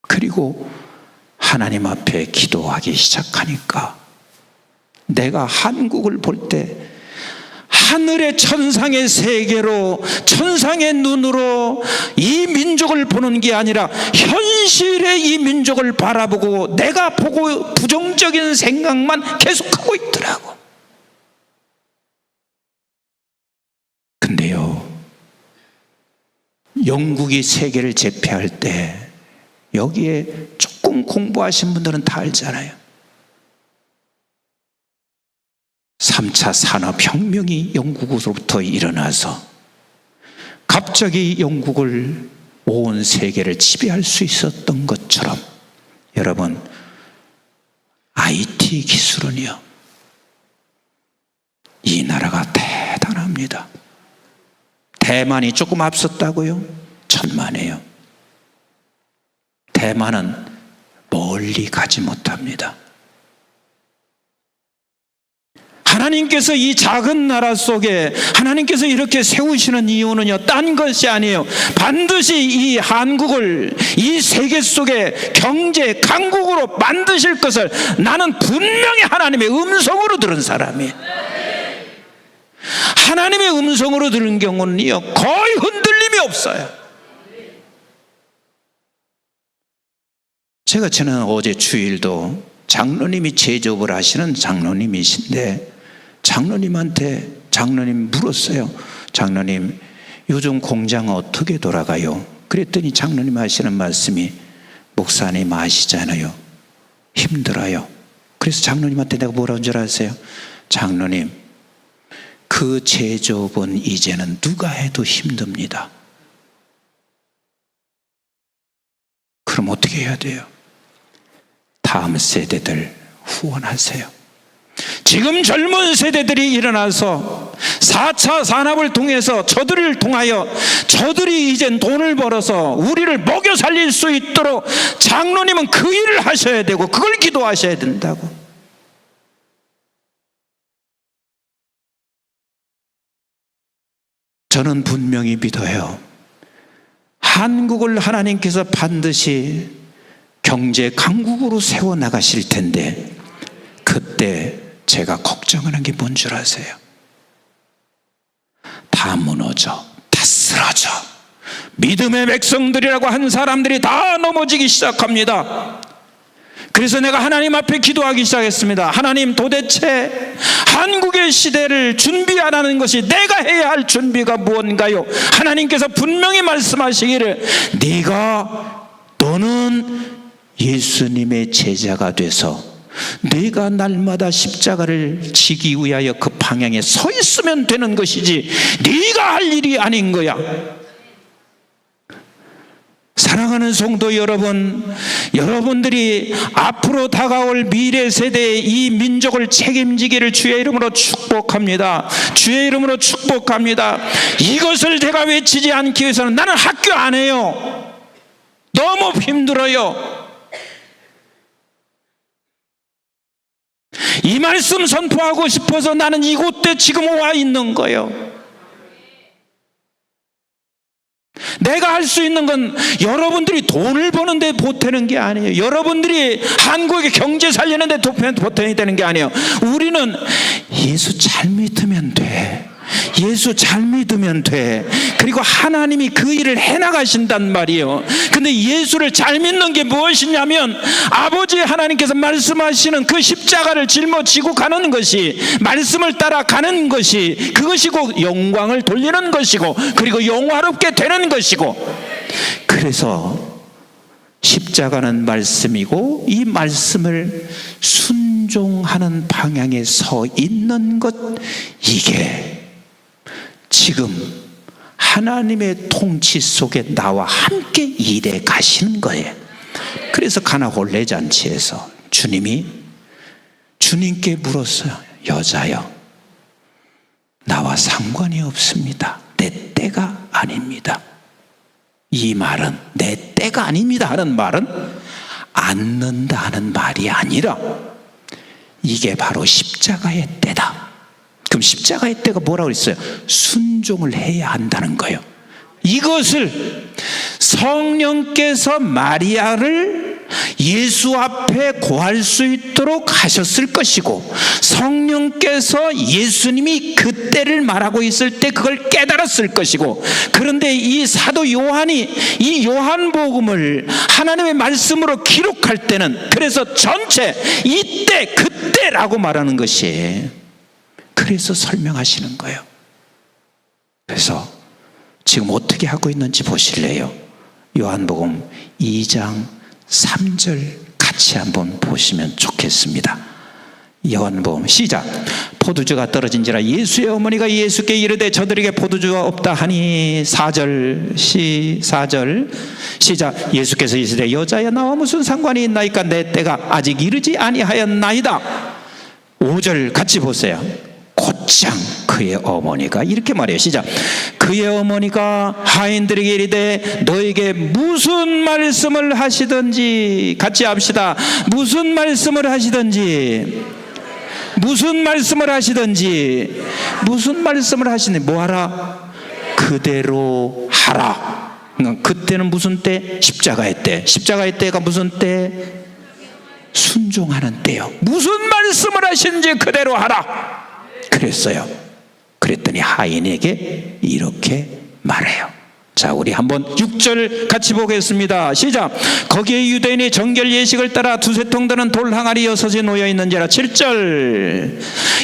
그리고 하나님 앞에 기도하기 시작하니까 내가 한국을 볼 때 하늘의 천상의 세계로, 천상의 눈으로 이 민족을 보는 게 아니라 현실의 이 민족을 바라보고 내가 보고 부정적인 생각만 계속하고 있더라고. 근데요, 영국이 세계를 제패할 때 여기에 조금 공부하신 분들은 다 알잖아요. 3차 산업혁명이 영국으로부터 일어나서 갑자기 영국을, 온 세계를 지배할 수 있었던 것처럼, 여러분, IT 기술은요, 이 나라가 대단합니다. 대만이 조금 앞섰다고요? 천만에요. 대만은 멀리 가지 못합니다. 하나님께서 이 작은 나라 속에 하나님께서 이렇게 세우시는 이유는요, 딴 것이 아니에요. 반드시 이 한국을 이 세계 속에 경제 강국으로 만드실 것을 나는 분명히 하나님의 음성으로 들은 사람이에요. 하나님의 음성으로 들은 경우는요, 거의 흔들림이 없어요. 제가 지난 어제 주일도 장로님이 제조업을 하시는 장로님이신데, 장로님 물었어요. 장로님, 요즘 공장 어떻게 돌아가요? 그랬더니 장로님 하시는 말씀이, 목사님 아시잖아요, 힘들어요. 그래서 장로님한테 내가 뭐라는 줄 아세요? 장로님, 그 제조업은 이제는 누가 해도 힘듭니다. 그럼 어떻게 해야 돼요? 다음 세대들 후원하세요. 지금 젊은 세대들이 일어나서 4차 산업을 통해서 저들을 통하여 저들이 이제 돈을 벌어서 우리를 먹여 살릴 수 있도록 장로님은 그 일을 하셔야 되고 그걸 기도하셔야 된다고. 저는 분명히 믿어요. 한국을 하나님께서 반드시 경제 강국으로 세워나가실 텐데, 그때 제가 걱정하는 게 뭔 줄 아세요? 다 무너져, 다 쓰러져, 믿음의 백성들이라고 한 사람들이 다 넘어지기 시작합니다. 그래서 내가 하나님 앞에 기도하기 시작했습니다. 하나님, 도대체 한국의 시대를 준비하라는 것이 내가 해야 할 준비가 무언가요? 하나님께서 분명히 말씀하시기를 너는 예수님의 제자가 돼서 네가 날마다 십자가를 지기 위하여 그 방향에 서 있으면 되는 것이지 네가 할 일이 아닌 거야. 사랑하는 성도 여러분, 여러분들이 앞으로 다가올 미래 세대의 이 민족을 책임지기를 주의 이름으로 축복합니다. 주의 이름으로 축복합니다. 이것을 제가 외치지 않기 위해서는 나는 학교 안 해요. 너무 힘들어요. 이 말씀 선포하고 싶어서 나는 이곳에 지금 와 있는 거예요. 내가 할 수 있는 건 여러분들이 돈을 버는데 보태는 게 아니에요. 여러분들이 한국의 경제 살리는데 보태야 되는 게 아니에요. 우리는 예수 잘 믿으면 돼. 예수 잘 믿으면 돼. 그리고 하나님이 그 일을 해나가신단 말이에요. 근데 예수를 잘 믿는 게 무엇이냐면 아버지 하나님께서 말씀하시는 그 십자가를 짊어지고 가는 것이, 말씀을 따라 가는 것이, 그것이고 영광을 돌리는 것이고, 그리고 영화롭게 되는 것이고. 그래서 십자가는 말씀이고 이 말씀을 순종하는 방향에 서 있는 것, 이게 지금 하나님의 통치 속에 나와 함께 일해 가시는 거예요. 그래서 가나 혼례잔치에서 주님이 주님께 물었어요. 여자여, 나와 상관이 없습니다. 내 때가 아닙니다. 이 말은 내 때가 아닙니다 하는 말은 앉는다 하는 말이 아니라 이게 바로 십자가의 때다. 그럼 십자가의 때가 뭐라고 했어요? 순종을 해야 한다는 거예요. 이것을 성령께서 마리아를 예수 앞에 고할 수 있도록 하셨을 것이고, 성령께서 예수님이 그때를 말하고 있을 때 그걸 깨달았을 것이고, 그런데 이 사도 요한이 이 요한복음을 하나님의 말씀으로 기록할 때는 그래서 전체 이때 그때라고 말하는 것이, 그래서 설명하시는 거예요. 그래서 지금 어떻게 하고 있는지 보실래요? 요한복음 2장 3절 같이 한번 보시면 좋겠습니다. 요한복음 시작. 포도주가 떨어진지라 예수의 어머니가 예수께 이르되 저들에게 포도주가 없다 하니 4절 시작. 예수께서 이르시되 여자야 나와 무슨 상관이 있나이까 내 때가 아직 이르지 아니하였나이다. 5절 같이 보세요. 곧장 그의 어머니가 이렇게 말해요. 시작. 그의 어머니가 하인들에게 이르되 너에게 무슨 말씀을 하시든지, 같이 합시다. 무슨 말씀을 하시든지 뭐하라? 그대로 하라. 그때는 무슨 때? 십자가의 때. 십자가의 때가 무슨 때? 순종하는 때요. 무슨 말씀을 하시는지 그대로 하라 그랬어요. 그랬더니 하인에게 이렇게 말해요. 자, 우리 한번 6절 같이 보겠습니다. 시작. 거기에 유대인이 정결 예식을 따라 두세 통 드는 돌 항아리 6이 놓여 있는지라. 7절.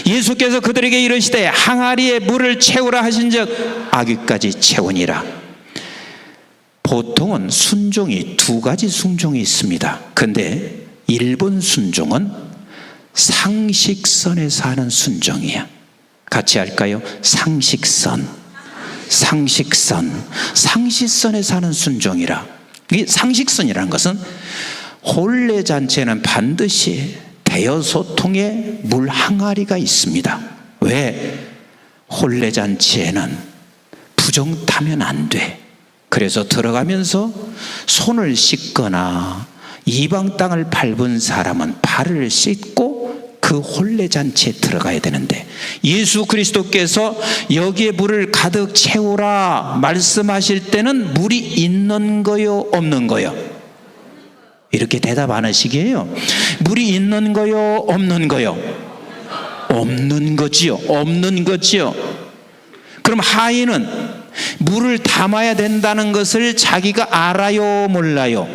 예수께서 그들에게 이르시되 항아리에 물을 채우라 하신즉 아귀까지 채우니라. 보통은 순종이 두 가지 순종이 있습니다. 근데 일본 순종은 상식선에서 하는 순종이야. 같이 할까요? 상식선에서 하는 순종이라. 이 상식선이라는 것은 혼례잔치에는 반드시 대여소통에 물 항아리가 있습니다. 왜? 혼례잔치에는 부정 타면 안 돼. 그래서 들어가면서 손을 씻거나 이방 땅을 밟은 사람은 발을 씻고 그 혼례잔치에 들어가야 되는데, 예수 그리스도께서 여기에 물을 가득 채우라 말씀하실 때는 물이 있는 거요 없는 거요? 이렇게 대답 안 하시게요. 물이 있는 거요 없는 거요? 없는 거지요. 그럼 하인은 물을 담아야 된다는 것을 자기가 알아요 몰라요?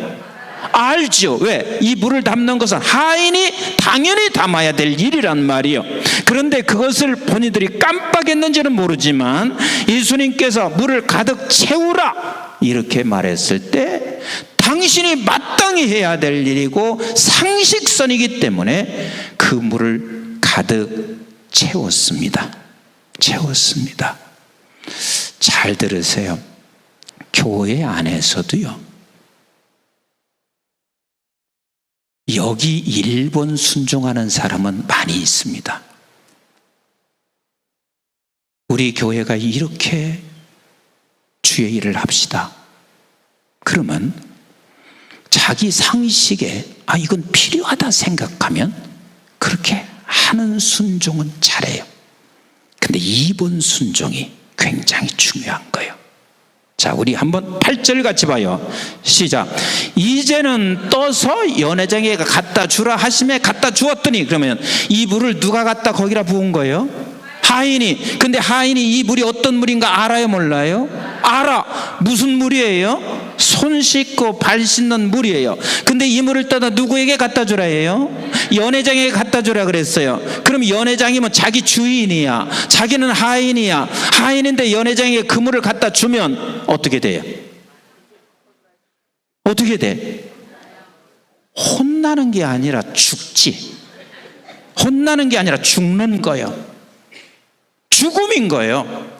알죠. 왜? 이 물을 담는 것은 하인이 당연히 담아야 될 일이란 말이요. 그런데 그것을 본인들이 깜빡했는지는 모르지만 예수님께서 물을 가득 채우라 이렇게 말했을 때 당신이 마땅히 해야 될 일이고 상식선이기 때문에 그 물을 가득 채웠습니다. 잘 들으세요. 교회 안에서도요, 여기 일본 순종하는 사람은 많이 있습니다. 우리 교회가 이렇게 주의 일을 합시다. 그러면 자기 상식에 이건 필요하다 생각하면 그렇게 하는 순종은 잘해요. 근데 이번 순종이 굉장히 중요한 거예요. 자, 우리 한번 8절 같이 봐요. 시작. 이제는 떠서 연회장에게 갖다 주라 하심에 갖다 주었더니, 그러면 이 물을 누가 갖다 거기다 부은 거예요? 하인이. 근데 하인이 이 물이 어떤 물인가 알아요, 몰라요? 알아. 무슨 물이에요? 손 씻고 발 씻는 물이에요. 근데 이 물을 떠다 누구에게 갖다 주라 해요? 연회장에게 갖다 주라 그랬어요. 그럼 연회장이면 자기 주인이야, 자기는 하인이야. 하인인데 연회장에게 그 물을 갖다 주면 어떻게 돼요? 어떻게 돼? 혼나는 게 아니라 죽지. 혼나는 게 아니라 죽는 거예요. 죽음인 거예요.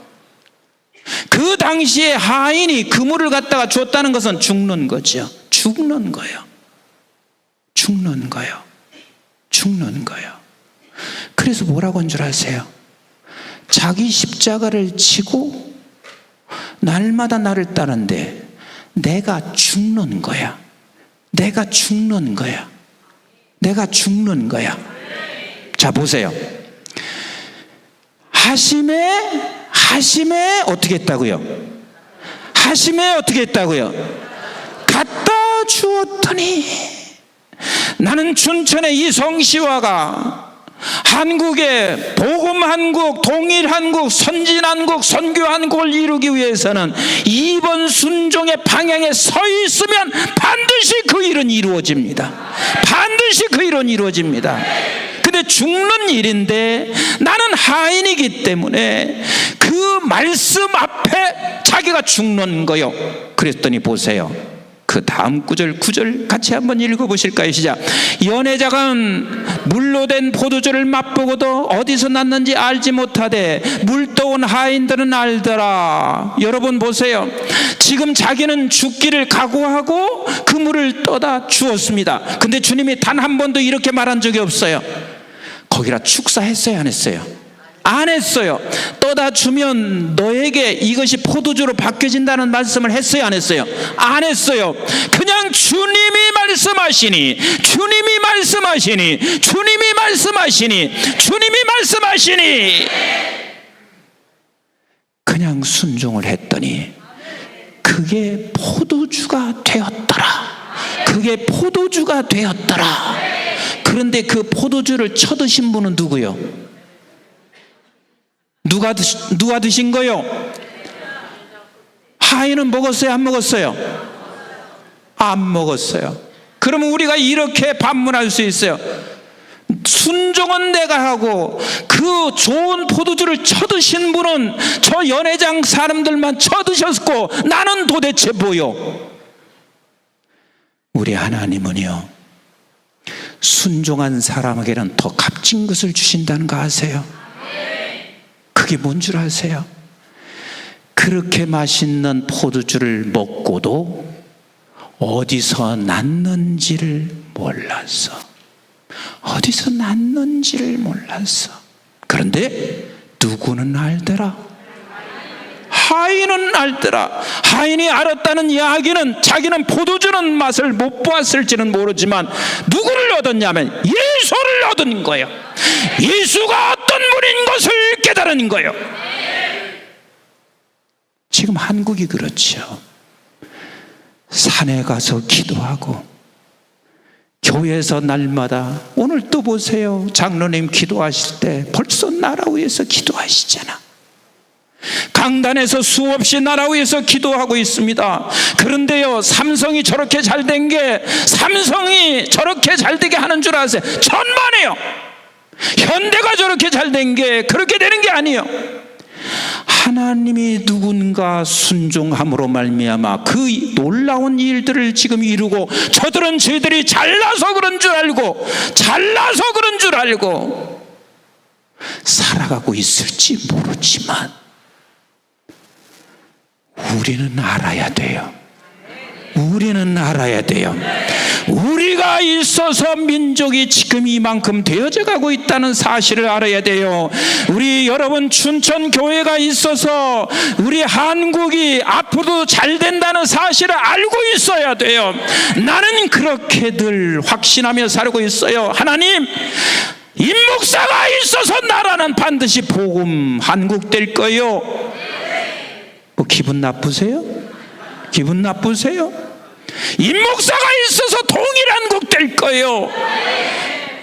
그 당시에 하인이 그물을 갖다가 줬다는 것은 죽는 거죠. 죽는 거예요. 그래서 뭐라고 한 줄 아세요? 자기 십자가를 지고 날마다 나를 따르는데 내가 죽는 거야. 자, 보세요. 하심에 어떻게 했다고요? 갖다 주었더니, 나는 춘천의 이성시화가 한국의 복음한국, 통일한국, 선진한국, 선교한국을 이루기 위해서는 이번 순종의 방향에 서 있으면 반드시 그 일은 이루어집니다. 근데 죽는 일인데 나는 하인이기 때문에 그 말씀 앞에 자기가 죽는 거요. 그랬더니 보세요. 그 다음 구절 9절 같이 한번 읽어보실까요? 시작. 연회장은 물로 된 포도주를 맛보고도 어디서 났는지 알지 못하되 물떠온 하인들은 알더라. 여러분 보세요. 지금 자기는 죽기를 각오하고 그 물을 떠다 주었습니다. 근데 주님이 단 한 번도 이렇게 말한 적이 없어요. 거기다 축사했어요, 안 했어요? 안 했어요. 떠다 주면 너에게 이것이 포도주로 바뀌어진다는 말씀을 했어요, 안 했어요? 안 했어요. 그냥 주님이 말씀하시니 그냥 순종을 했더니 그게 포도주가 되었더라. 그런데 그 포도주를 쳐드신 분은 누구요? 누가 드신 거요? 하인은 먹었어요, 안 먹었어요? 안 먹었어요. 그러면 우리가 이렇게 반문할 수 있어요. 순종은 내가 하고 그 좋은 포도주를 쳐드신 분은 저 연회장 사람들만 쳐드셨고 나는 도대체 뭐요? 우리 하나님은요, 순종한 사람에게는 더 값진 것을 주신다는 거 아세요? 그게 뭔 줄 아세요? 그렇게 맛있는 포도주를 먹고도 어디서 났는지를 몰랐어. 그런데 누구는 알더라? 하인은 알더라. 하인이 알았다는 이야기는 자기는 포도주는 맛을 못 보았을지는 모르지만 누구를 얻었냐면 예수를 얻은 거예요. 예수가 어떤 분인 것을 깨달은 거예요. 지금 한국이 그렇죠. 산에 가서 기도하고 교회에서 날마다, 오늘 또 보세요. 장로님 기도하실 때 벌써 나라 위해서 기도하시잖아. 강단에서 수없이 나라 위에서 기도하고 있습니다. 그런데요, 삼성이 저렇게 잘 된 게 삼성이 저렇게 잘 되게 하는 줄 아세요? 천만에요. 현대가 저렇게 잘 된 게 그렇게 되는 게 아니에요. 하나님이 누군가 순종함으로 말미암아 그 놀라운 일들을 지금 이루고, 저희들이 잘나서 그런 줄 알고 살아가고 있을지 모르지만 우리는 알아야 돼요. 우리가 있어서 민족이 지금 이만큼 되어져 가고 있다는 사실을 알아야 돼요. 우리 여러분, 춘천교회가 있어서 우리 한국이 앞으로도 잘 된다는 사실을 알고 있어야 돼요. 나는 그렇게 늘 확신하며 살고 있어요. 하나님, 임목사가 있어서 나라는 반드시 복음 한국 될 거예요. 뭐 기분 나쁘세요? 임목사가 있어서 동일한국 될 거예요.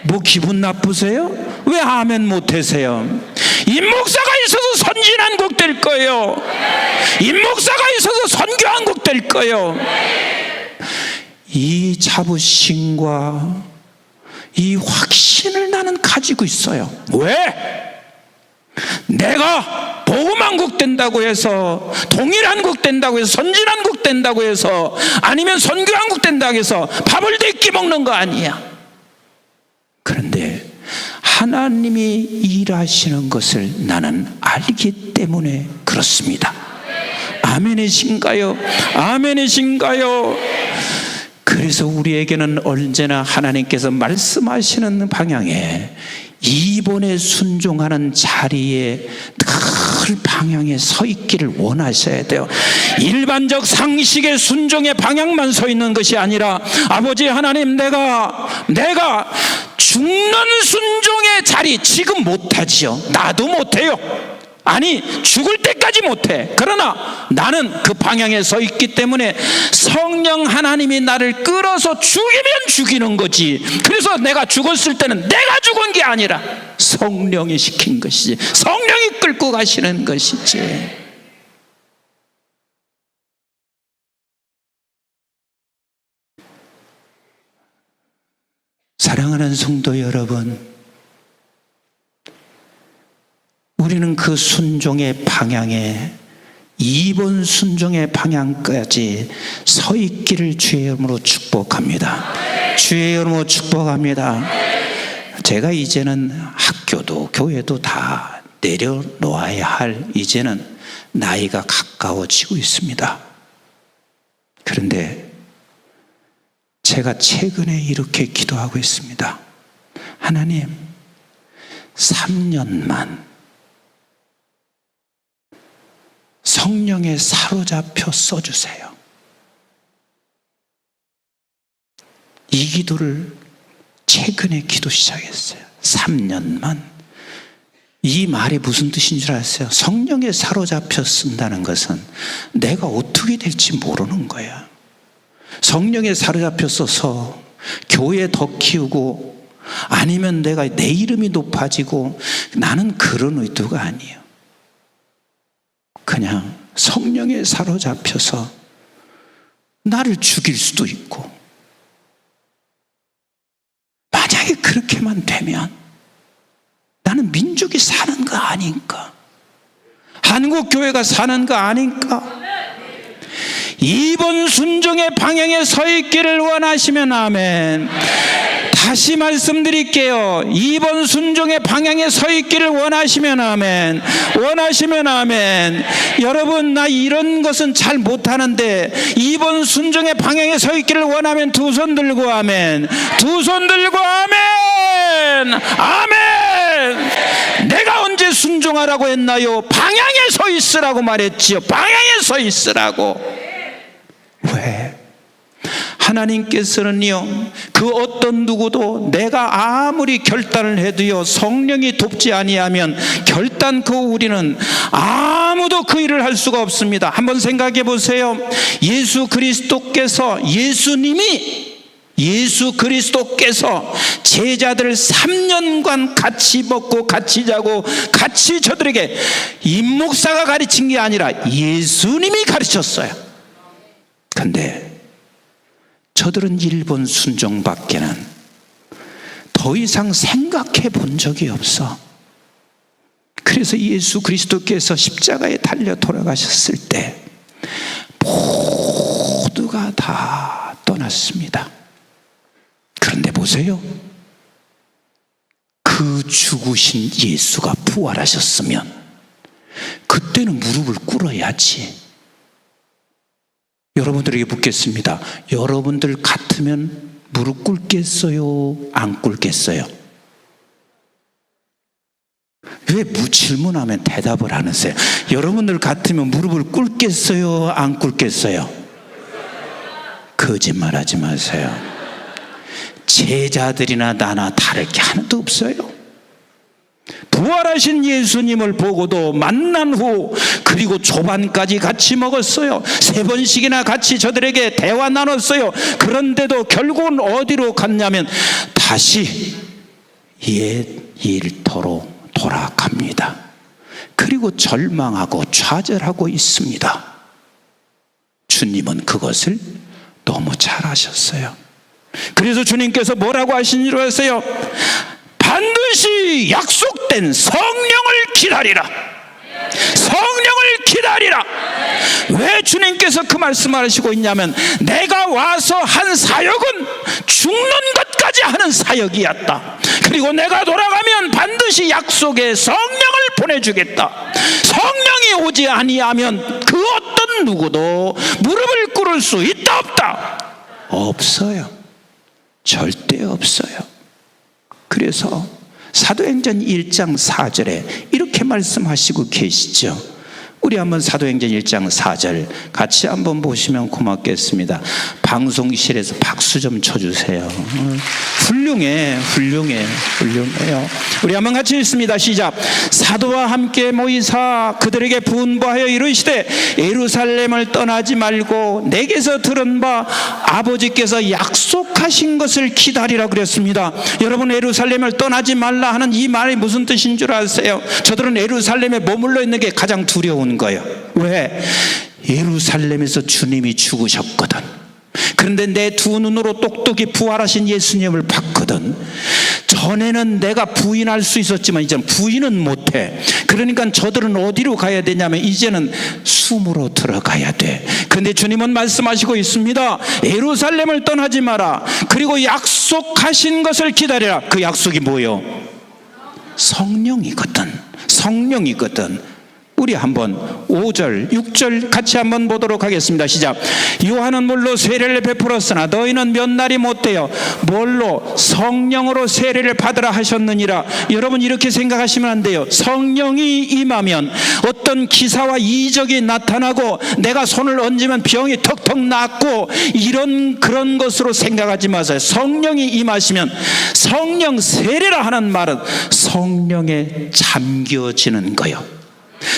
뭐 기분 나쁘세요? 왜 아멘 못하세요? 임목사가 있어서 선진한국 될 거예요. 임목사가 있어서 선교한국 될 거예요. 이 자부심과 이 확신을 나는 가지고 있어요. 왜? 내가 복음한국 된다고 해서, 동일한국 된다고 해서, 선진한국 된다고 해서, 아니면 선교한국 된다고 해서 밥을 대끼 먹는 거 아니야. 그런데 하나님이 일하시는 것을 나는 알기 때문에 그렇습니다. 아멘이신가요? 그래서 우리에게는 언제나 하나님께서 말씀하시는 방향에, 이번에 순종하는 자리에 늘 방향에 서 있기를 원하셔야 돼요. 일반적 상식의 순종의 방향만 서 있는 것이 아니라, 아버지 하나님, 내가 죽는 순종의 자리 지금 못하지요. 나도 못해요. 아니, 죽을 때까지 못해. 그러나 나는 그 방향에 서 있기 때문에 성령 하나님이 나를 끌어서 죽이면 죽이는 거지. 그래서 내가 죽었을 때는 내가 죽은 게 아니라 성령이 시킨 것이지, 성령이 끌고 가시는 것이지. 사랑하는 성도 여러분, 우리는 그 순종의 방향에, 이번 순종의 방향까지 서 있기를 주의 이름으로 축복합니다. 주의 이름으로 축복합니다. 제가 이제는 학교도 교회도 다 내려놓아야 할, 이제는 나이가 가까워지고 있습니다. 그런데 제가 최근에 이렇게 기도하고 있습니다. 하나님, 3년만 성령에 사로잡혀 써주세요. 이 기도를 최근에 기도 시작했어요. 3년만. 이 말이 무슨 뜻인 줄 아세요? 성령에 사로잡혀 쓴다는 것은 내가 어떻게 될지 모르는 거야. 성령에 사로잡혀 써서 교회 더 키우고, 아니면 내가 내 이름이 높아지고, 나는 그런 의도가 아니에요. 그냥 성령에 사로잡혀서 나를 죽일 수도 있고, 만약에 그렇게만 되면 나는 민족이 사는 거 아닌가? 한국 교회가 사는 거 아닌가? 이번 순종의 방향에 서 있기를 원하시면 아멘. 다시 말씀드릴게요. 이번 순종의 방향에 서 있기를 원하시면 아멘. 여러분, 나 이런 것은 잘 못하는데 이번 순종의 방향에 서 있기를 원하면 두 손 들고 아멘. 내가 언제 순종하라고 했나요? 방향에 서 있으라고 말했지요. 방향에 서 있으라고. 왜? 하나님께서는요, 그 어떤 누구도 내가 아무리 결단을 해도요, 성령이 돕지 아니하면 결단코 우리는 아무도 그 일을 할 수가 없습니다. 한번 생각해 보세요. 예수 그리스도께서 제자들 3년간 같이 먹고 같이 자고 같이 저들에게 임목사가 가르친 게 아니라 예수님이 가르쳤어요. 근데 저들은 1번 순종밖에는 더 이상 생각해 본 적이 없어. 그래서 예수 그리스도께서 십자가에 달려 돌아가셨을 때 모두가 다 떠났습니다. 그런데 보세요. 그 죽으신 예수가 부활하셨으면 그때는 무릎을 꿇어야지. 여러분들에게 묻겠습니다. 여러분들 같으면 무릎 꿇겠어요? 안 꿇겠어요? 왜 질문하면 대답을 안 하세요? 여러분들 같으면 무릎을 꿇겠어요? 안 꿇겠어요? 거짓말하지 마세요. 제자들이나 나나 다를 게 하나도 없어요. 부활하신 예수님을 보고도 만난 후 그리고 조반까지 같이 먹었어요. 3번씩이나 같이 저들에게 대화 나눴어요. 그런데도 결국은 어디로 갔냐면 다시 옛 일터로 돌아갑니다. 그리고 절망하고 좌절하고 있습니다. 주님은 그것을 너무 잘 아셨어요. 그래서 주님께서 뭐라고 하신 줄 아세요? 반드시 약속된 성령을 기다리라. 성령을 기다리라. 왜 주님께서 그 말씀을 하시고 있냐면 내가 와서 한 사역은 죽는 것까지 하는 사역이었다. 그리고 내가 돌아가면 반드시 약속의 성령을 보내주겠다. 성령이 오지 아니하면 그 어떤 누구도 무릎을 꿇을 수 있다 없다? 없어요. 절대 없어요. 그래서 사도행전 1장 4절에 이렇게 말씀하시고 계시죠. 우리 한번 사도행전 1장 4절 같이 한번 보시면 고맙겠습니다. 방송실에서 박수 좀 쳐주세요. 훌륭해요. 우리 한번 같이 읽습니다. 시작. 사도와 함께 모이사 그들에게 분부하여 이르시되 예루살렘을 떠나지 말고 내게서 들은 바 아버지께서 약속하신 것을 기다리라 그랬습니다. 여러분, 예루살렘을 떠나지 말라 하는 이 말이 무슨 뜻인 줄 아세요? 저들은 예루살렘에 머물러 있는 게 가장 두려운 거예요. 왜? 예루살렘에서 주님이 죽으셨거든. 그런데 내 두 눈으로 똑똑히 부활하신 예수님을 봤거든. 전에는 내가 부인할 수 있었지만 이제는 부인은 못해. 그러니까 저들은 어디로 가야 되냐면 이제는 숨으로 들어가야 돼. 그런데 주님은 말씀하시고 있습니다. 예루살렘을 떠나지 마라. 그리고 약속하신 것을 기다려라. 그 약속이 뭐예요? 성령이거든. 우리 한번 5절, 6절 같이 한번 보도록 하겠습니다. 시작. 요한은 물로 세례를 베풀었으나 너희는 몇 날이 못되어 뭘로? 성령으로 세례를 받으라 하셨느니라. 여러분, 이렇게 생각하시면 안 돼요. 성령이 임하면 어떤 기사와 이적이 나타나고 내가 손을 얹으면 병이 턱턱 낫고 그런 것으로 생각하지 마세요. 성령이 임하시면 성령 세례라 하는 말은 성령에 잠겨지는 거예요.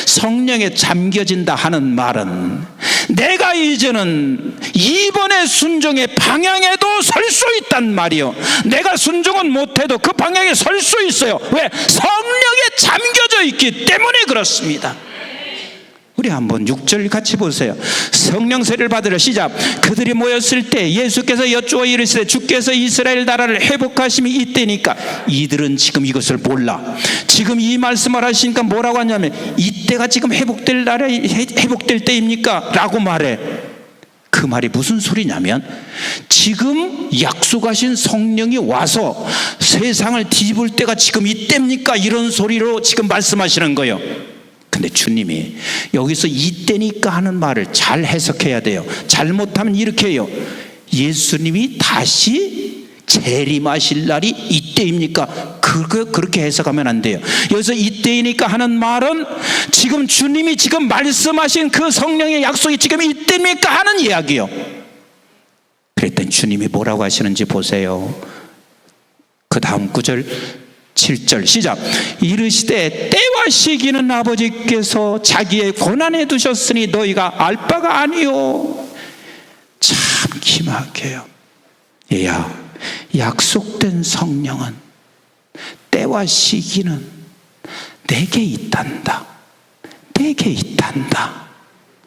성령에 잠겨진다 하는 말은 내가 이제는 이번의 순종의 방향에도 설 수 있단 말이요. 내가 순종은 못해도 그 방향에 설 수 있어요. 왜? 성령에 잠겨져 있기 때문에 그렇습니다. 우리 한번 6절 같이 보세요. 성령 세례를 받으라. 시작. 그들이 모였을 때 예수께서 여쭈어 이르시되 주께서 이스라엘 나라를 회복하심이 이때니까. 이들은 지금 이것을 몰라. 지금 이 말씀을 하시니까 뭐라고 하냐면 이때가 지금 회복될 때입니까? 라고 말해. 그 말이 무슨 소리냐면 지금 약속하신 성령이 와서 세상을 뒤집을 때가 지금 이때입니까? 이런 소리로 지금 말씀하시는 거예요. 근데 주님이 여기서 이때니까 하는 말을 잘 해석해야 돼요. 잘못하면 이렇게 해요. 예수님이 다시 재림하실 날이 이때입니까? 그렇게 해석하면 안 돼요. 여기서 이때이니까 하는 말은 지금 주님이 지금 말씀하신 그 성령의 약속이 지금 이때입니까? 하는 이야기요. 그랬더니 주님이 뭐라고 하시는지 보세요. 그 다음 구절 7절 시작. 이르시되 때와 시기는 아버지께서 자기의 권한에 두셨으니 너희가 알 바가 아니요. 참 기막혀요. 얘야, 약속된 성령은 때와 시기는 내게 있단다. 내게 있단다.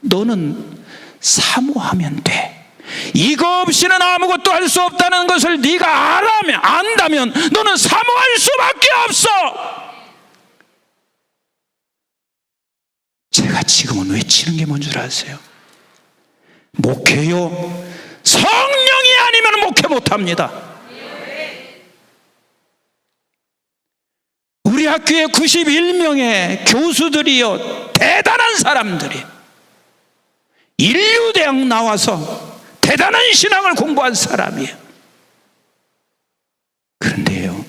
너는 사모하면 돼. 이거 없이는 아무것도 할 수 없다는 것을 네가 안다면 너는 사모할 수밖에 없어. 제가 지금은 외치는 게 뭔 줄 아세요? 목회요, 성령이 아니면 목회 못합니다. 우리 학교에 91명의 교수들이요, 대단한 사람들이 인류대학 나와서 대단한 신앙을 공부한 사람이에요. 그런데요,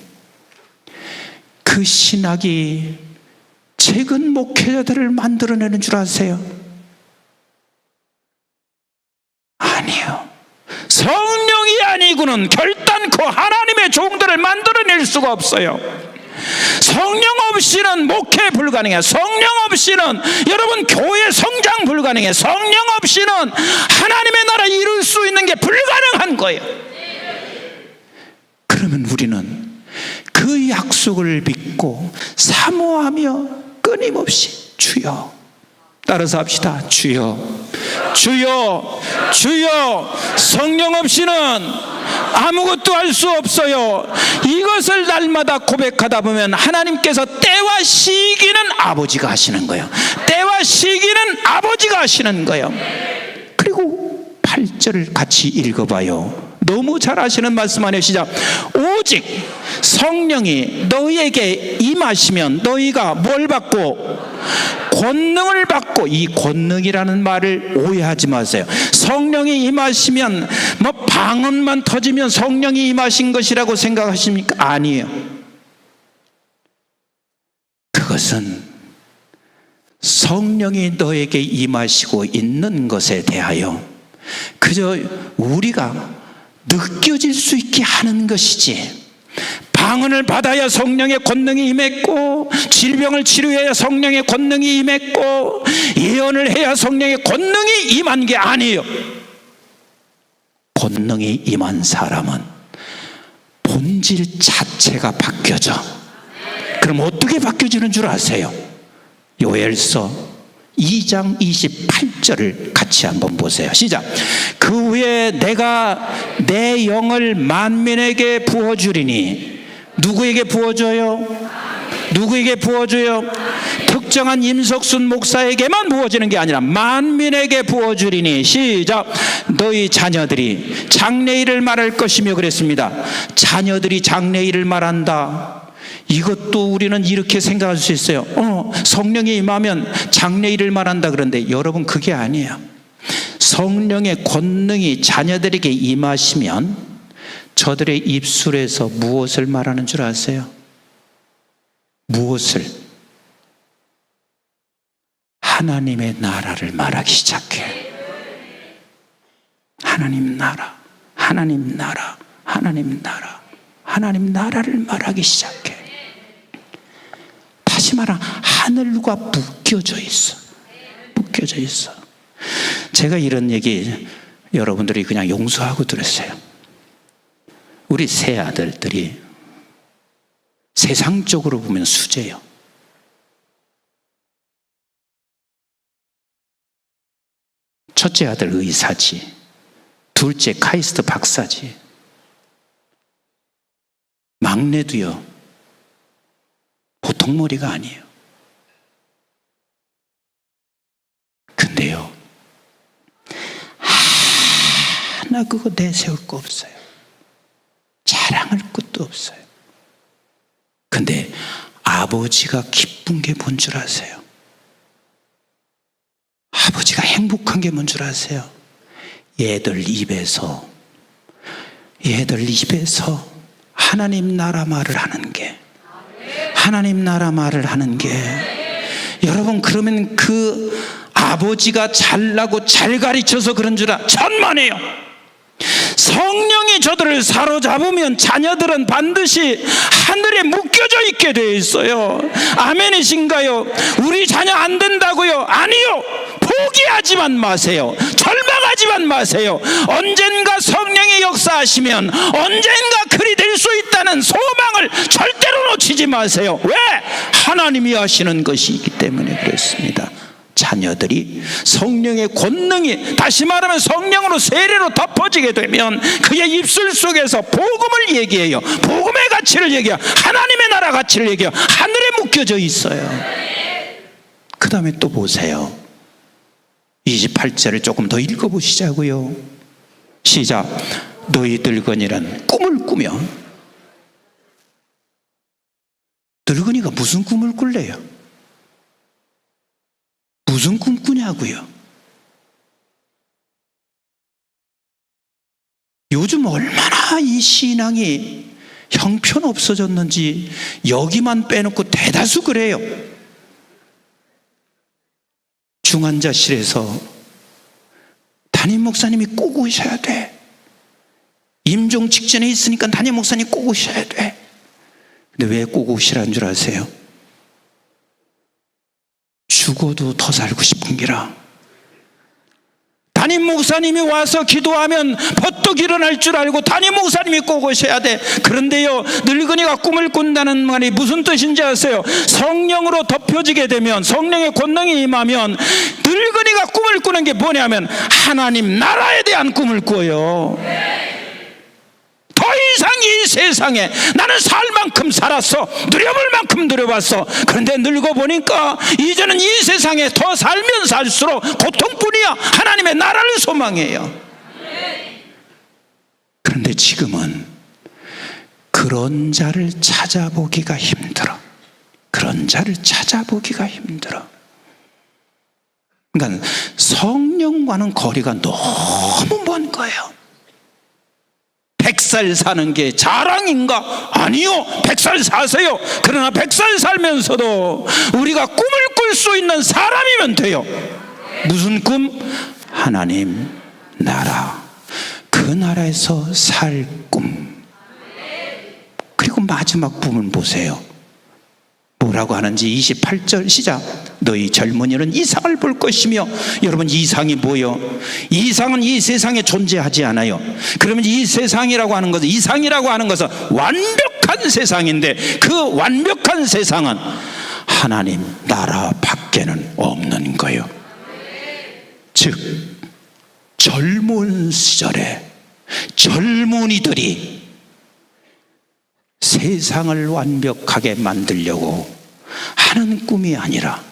그 신학이 최근 목회자들을 만들어내는 줄 아세요? 아니요. 성령이 아니고는 결단코 하나님의 종들을 만들어낼 수가 없어요. 성령 없이는 목회 불가능해요. 성령 없이는 여러분 교회 성장 불가능해요. 성령 없이는 하나님의 나라 이룰 수 있는 게 불가능한 거예요. 그러면 우리는 그 약속을 믿고 사모하며 끊임없이 주여, 따라서 합시다. 주여, 주여, 주여. 성령 없이는 아무것도 할 수 없어요. 이것을 날마다 고백하다 보면 하나님께서 때와 시기는 아버지가 하시는 거예요. 때와 시기는 아버지가 하시는 거예요. 그리고 8절을 같이 읽어봐요. 너무 잘 아시는 말씀 아니에요. 시작. 오직 성령이 너희에게 임하시면 너희가 뭘 받고? 권능을 받고. 이 권능이라는 말을 오해하지 마세요. 성령이 임하시면 뭐 방언만 터지면 성령이 임하신 것이라고 생각하십니까? 아니에요. 그것은 성령이 너에게 임하시고 있는 것에 대하여 그저 우리가 느껴질 수 있게 하는 것이지, 방언을 받아야 성령의 권능이 임했고, 질병을 치료해야 성령의 권능이 임했고, 예언을 해야 성령의 권능이 임한 게 아니에요. 권능이 임한 사람은 본질 자체가 바뀌어져. 그럼 어떻게 바뀌어지는 줄 아세요? 요엘서 2장 28절을 같이 한번 보세요. 시작. 그 후에 내가 내 영을 만민에게 부어주리니. 누구에게 부어줘요? 누구에게 부어줘요? 특정한 임석순 목사에게만 부어지는 게 아니라 만민에게 부어주리니. 시작. 너희 자녀들이 장래일을 말할 것이며 그랬습니다. 자녀들이 장래일을 말한다. 이것도 우리는 이렇게 생각할 수 있어요. 성령이 임하면 장래일을 말한다. 그런데 여러분, 그게 아니에요. 성령의 권능이 자녀들에게 임하시면 저들의 입술에서 무엇을 말하는 줄 아세요? 무엇을? 하나님의 나라를 말하기 시작해. 하나님 나라, 하나님 나라, 하나님 나라, 하나님 나라를 말하기 시작해. 다시 말하면 하늘과 묶여져 있어. 묶여져 있어. 제가 이런 얘기 여러분들이 그냥 용서하고 들었어요. 우리 세 아들들이 세상적으로 보면 수재요. 첫째 아들 의사지, 둘째 카이스트 박사지, 막내도요 보통 머리가 아니에요. 근데요 하나 그거 내세울 거 없어요. 자랑할 것도 없어요. 근데 아버지가 기쁜 게 뭔 줄 아세요? 아버지가 행복한 게 뭔 줄 아세요? 얘들 입에서 하나님 나라 말을 하는 게, 하나님 나라 말을 하는 게. 여러분, 그러면 그 아버지가 잘나고 잘 가르쳐서 그런 줄 천만에요. 성령이 저들을 사로잡으면 자녀들은 반드시 하늘에 묶여져 있게 되어 있어요. 아멘이신가요? 우리 자녀 안 된다고요? 아니요. 포기하지만 마세요. 절망하지 포기하지만 마세요. 언젠가 성령이 역사하시면 언젠가 그리 될 수 있다는 소망을 절대로 놓치지 마세요. 왜? 하나님이 하시는 것이기 때문에 그렇습니다. 자녀들이 성령의 권능이, 다시 말하면 성령으로 세례로 덮어지게 되면 그의 입술 속에서 복음을 얘기해요. 복음의 가치를 얘기해요. 하나님의 나라 가치를 얘기해요. 하늘에 묶여져 있어요. 그 다음에 또 보세요. 28절을 조금 더 읽어보시자고요. 시작. 너희 늙은이는 꿈을 꾸며. 늙은이가 무슨 꿈을 꿀래요? 무슨 꿈 꾸냐고요? 요즘 얼마나 이 신앙이 형편없어졌는지 여기만 빼놓고 대다수 그래요. 중환자실에서 담임 목사님이 꼭 오셔야 돼. 임종 직전에 있으니까 담임 목사님 꼭 오셔야 돼. 근데 왜 꼭 오시라는 줄 아세요? 죽어도 더 살고 싶은 기라. 담임 목사님이 와서 기도하면 버떡 일어날 줄 알고 담임 목사님이 꼭 오셔야 돼. 그런데요, 늙은이가 꿈을 꾼다는 말이 무슨 뜻인지 아세요? 성령으로 덮여지게 되면, 성령의 권능이 임하면 늙은이가 꿈을 꾸는 게 뭐냐면 하나님 나라에 대한 꿈을 꿔요. 더 이상 이 세상에 나는 살 만큼 살았어, 누려볼 만큼 누려봤어. 그런데 늙어보니까 이제는 이 세상에 더 살면 살수록 고통뿐이야. 하나님의 나라를 소망해요. 그런데 지금은 그런 자를 찾아보기가 힘들어. 그런 자를 찾아보기가 힘들어. 그러니까 성령과는 거리가 너무 먼 거예요. 100살 사는 게 자랑인가? 아니요, 100살 사세요. 그러나 100살 살면서도 우리가 꿈을 꿀 수 있는 사람이면 돼요. 무슨 꿈? 하나님 나라, 그 나라에서 살 꿈. 그리고 마지막 부분 보세요. 뭐라고 하는지 28절 시작. 너희 젊은이는 이상을 볼 것이며. 여러분, 이상이 뭐예요? 이상은 이 세상에 존재하지 않아요. 그러면 이 세상이라고 하는 것은, 이상이라고 하는 것은 완벽한 세상인데, 그 완벽한 세상은 하나님 나라 밖에는 없는 거예요. 즉 젊은 시절에 젊은이들이 세상을 완벽하게 만들려고 하는 꿈이 아니라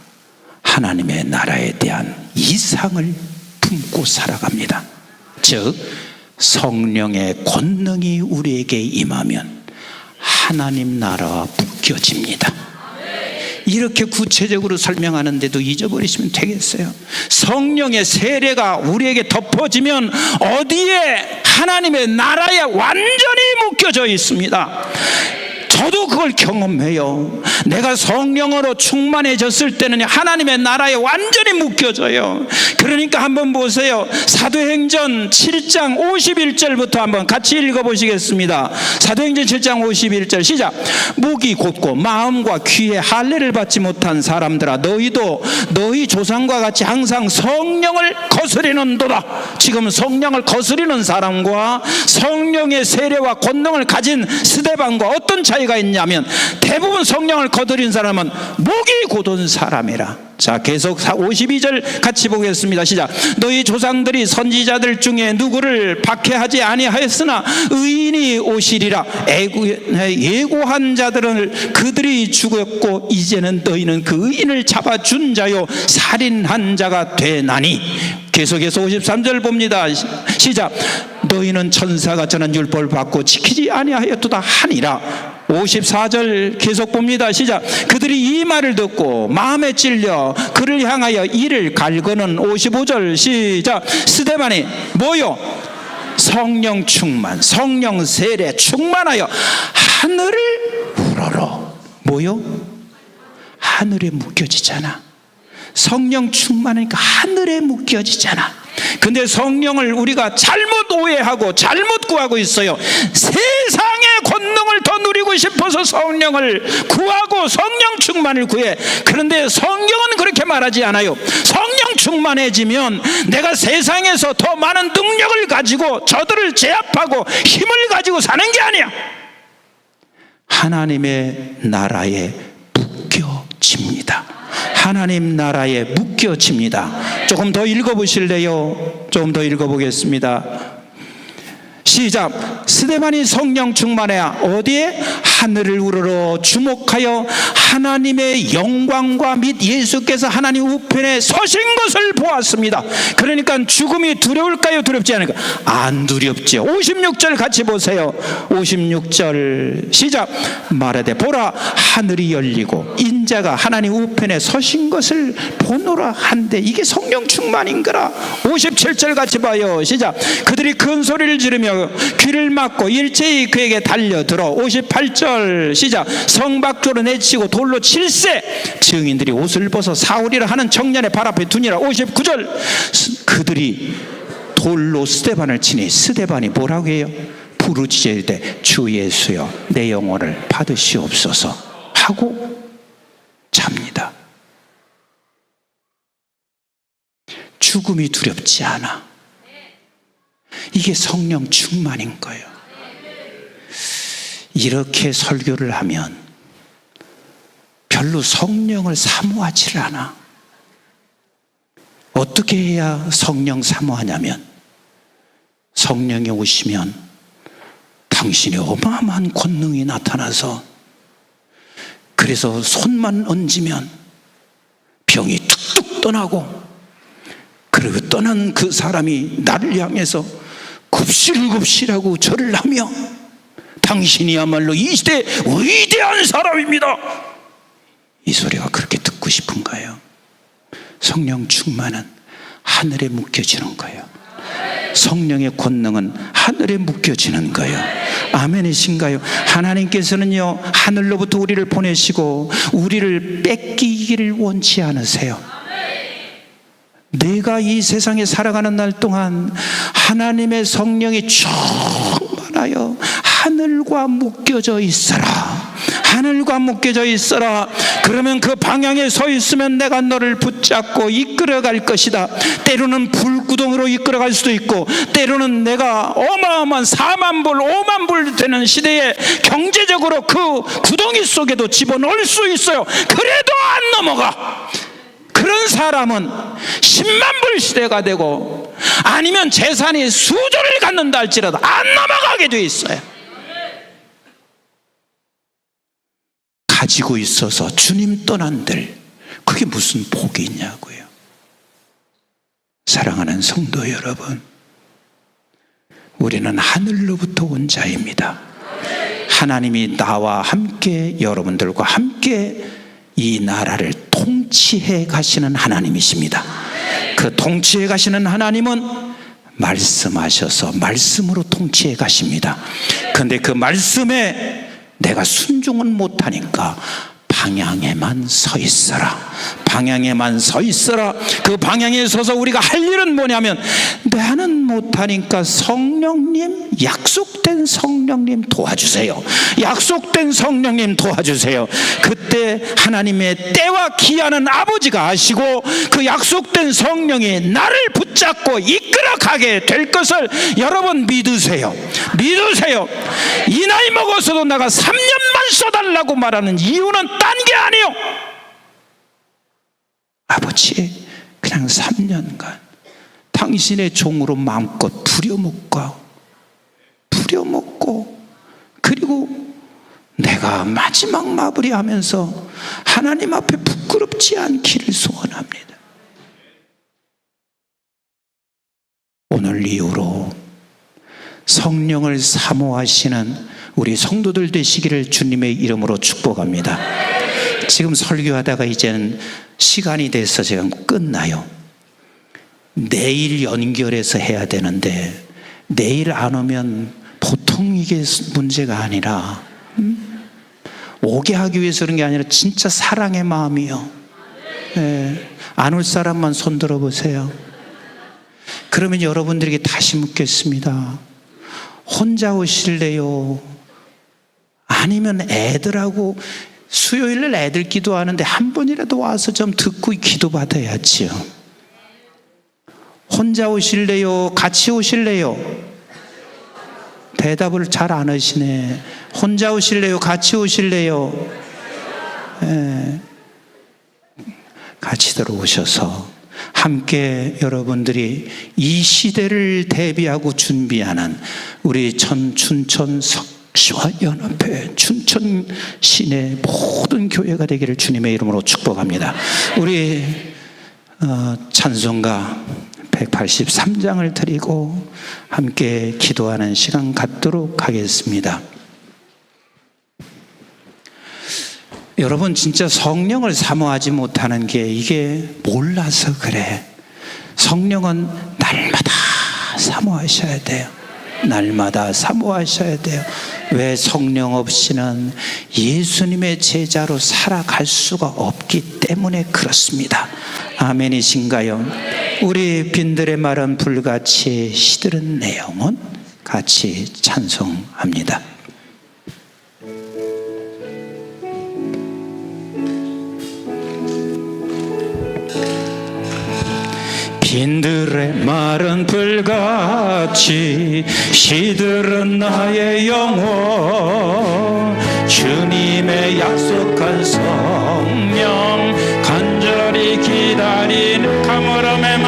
하나님의 나라에 대한 이상을 품고 살아갑니다. 즉 성령의 권능이 우리에게 임하면 하나님 나라와 묶여집니다. 이렇게 구체적으로 설명하는데도 잊어버리시면 되겠어요? 성령의 세례가 우리에게 덮어지면 어디에? 하나님의 나라에 완전히 묶여져 있습니다. 저도 그걸 경험해요. 내가 성령으로 충만해졌을 때는 하나님의 나라에 완전히 묶여져요. 그러니까 한번 보세요. 사도행전 7장 51절부터 한번 같이 읽어보시겠습니다. 사도행전 7장 51절 시작. 목이 곧고 마음과 귀에 할례를 받지 못한 사람들아, 너희도 너희 조상과 같이 항상 성령을 거스리는도다. 지금 성령을 거스리는 사람과 성령의 세례와 권능을 가진 스데반과 어떤 차이가 있냐면, 대부분 성령을 거스린 사람은 목이 곧은 사람이라. 자, 계속 52절 같이 보겠습니다. 시작. 너희 조상들이 선지자들 중에 누구를 박해하지 아니하였으나 의인이 오시리라. 예고한 자들은 그들이 죽었고 이제는 너희는 그 의인을 잡아준 자요 살인한 자가 되나니. 계속해서 53절 봅니다. 시작. 너희는 천사가 전한 율법을 받고 지키지 아니하였도다 하니라. 54절 계속 봅니다. 시작. 그들이 이 말을 듣고 마음에 찔려 그를 향하여 이를 갈거는. 55절 시작. 스데반이 뭐요? 성령 충만, 성령 세례 충만하여 하늘을 우러러. 뭐요? 하늘에 묶여지잖아. 성령 충만하니까 하늘에 묶여지잖아. 근데 성령을 우리가 잘못 오해하고 잘못 구하고 있어요. 세상의 권능을 더 누리고 싶어서 성령을 구하고 성령 충만을 구해. 그런데 성경은 그렇게 말하지 않아요. 성령 충만해지면 내가 세상에서 더 많은 능력을 가지고 저들을 제압하고 힘을 가지고 사는 게 아니야. 하나님의 나라에 묶여집니다. 하나님 나라에 묶여집니다. 조금 더 읽어보실래요? 조금 더 읽어보겠습니다. 시작. 스데반이 성령 충만해 어디에? 하늘을 우러러 주목하여 하나님의 영광과 및 예수께서 하나님 우편에 서신 것을 보았습니다. 그러니까 죽음이 두려울까요? 두렵지 않을까? 안 두렵죠. 56절 같이 보세요. 56절 시작. 말하되 보라 하늘이 열리고 인자가 하나님 우편에 서신 것을 보노라 한데 이게 성령 충만인거라. 57절 같이 봐요. 시작. 그들이 큰 소리를 지르며 귀를 막고 일제히 그에게 달려들어. 58절 시작. 성 밖으로 내치고 돌로 칠세. 증인들이 옷을 벗어 사울이라 하는 청년의 발 앞에 두니라. 59절 그들이 돌로 스데반을 치니 스데반이 뭐라고 해요? 부르짖을때 주 예수여 내 영혼을 받으시옵소서 하고 잡니다. 죽음이 두렵지 않아. 이게 성령 충만인 거예요. 이렇게 설교를 하면 별로 성령을 사모하지 않아. 어떻게 해야 성령 사모하냐면 성령이 오시면 당신의 어마어마한 권능이 나타나서 그래서 손만 얹으면 병이 툭툭 떠나고 그리고 떠난 그 사람이 나를 향해서 굽실굽실하고 절을 하며 당신이야말로 이 시대의 위대한 사람입니다. 이 소리가 그렇게 듣고 싶은 거예요. 성령 충만은 하늘에 묶여지는 거예요. 성령의 권능은 하늘에 묶여지는 거예요. 아멘이신가요? 하나님께서는요 하늘로부터 우리를 보내시고 우리를 뺏기기를 원치 않으세요. 내가 이 세상에 살아가는 날 동안 하나님의 성령이 충만하여 하늘과 묶여져 있어라. 하늘과 묶여져 있어라. 그러면 그 방향에 서 있으면 내가 너를 붙잡고 이끌어갈 것이다. 때로는 불구덩이로 이끌어갈 수도 있고 때로는 내가 어마어마한 4만 불 5만 불 되는 시대에 경제적으로 그 구덩이 속에도 집어넣을 수 있어요. 그래도 안 넘어가. 그런 사람은 10만 불 시대가 되고 아니면 재산이 수조를 갖는다 할지라도 안 넘어가게 돼 있어요. 가지고 있어서 주님 떠난들 그게 무슨 복이 있냐고요. 사랑하는 성도 여러분, 우리는 하늘로부터 온 자입니다. 하나님이 나와 함께 여러분들과 함께 이 나라를 통치해 가시는 하나님이십니다. 그 통치해 가시는 하나님은 말씀하셔서 말씀으로 통치해 가십니다. 그런데 그 말씀에 내가 순종은 못하니까 방향에만 서 있어라. 방향에만 서 있어라. 그 방향에 서서 우리가 할 일은 뭐냐면 나는 못하니까 성령님, 약속된 성령님 도와주세요. 약속된 성령님 도와주세요. 그때 하나님의 때와 기한은 아버지가 아시고 그 약속된 성령이 나를 붙잡고 이끌어가게 될 것을 여러분 믿으세요. 믿으세요. 이 나이 먹어서도 내가 3년만 써달라고 말하는 이유는 딴 게 아니에요. 아버지, 그냥 3년간 당신의 종으로 마음껏 부려먹고 그리고 내가 마지막 마무리하면서 하나님 앞에 부끄럽지 않기를 소원합니다. 오늘 이후로 성령을 사모하시는 우리 성도들 되시기를 주님의 이름으로 축복합니다. 지금 설교하다가 이제는 시간이 돼서 제가 끝나요. 내일 연결해서 해야 되는데 내일 안 오면 보통 이게 문제가 아니라 오게 하기 위해서 그런 게 아니라 진짜 사랑의 마음이요. 안 올 사람만 손 들어보세요. 그러면 여러분들에게 다시 묻겠습니다. 혼자 오실래요? 아니면 애들하고 수요일날 애들 기도하는데 한 번이라도 와서 좀 듣고 기도 받아야지요. 혼자 오실래요? 같이 오실래요? 대답을 잘 안 하시네. 혼자 오실래요? 같이 오실래요? 예. 같이 들어오셔서 함께 여러분들이 이 시대를 대비하고 준비하는 우리 춘천 석시와 연합회 춘천 시내 모든 교회가 되기를 주님의 이름으로 축복합니다. 우리 찬송가 183장을 드리고 함께 기도하는 시간 갖도록 하겠습니다. 여러분, 진짜 성령을 사모하지 못하는 게 이게 몰라서 그래. 성령은 날마다 사모하셔야 돼요. 날마다 사모하셔야 돼요. 왜? 성령 없이는 예수님의 제자로 살아갈 수가 없기 때문에 그렇습니다. 아멘이신가요? 우리 빈들의 말은 불같이 시들은 내 영혼 같이 찬송합니다. 빈들의 말은 불같이 시들은 나의 영혼, 주님의 약속한 성령 간절히 기다리는 가물음의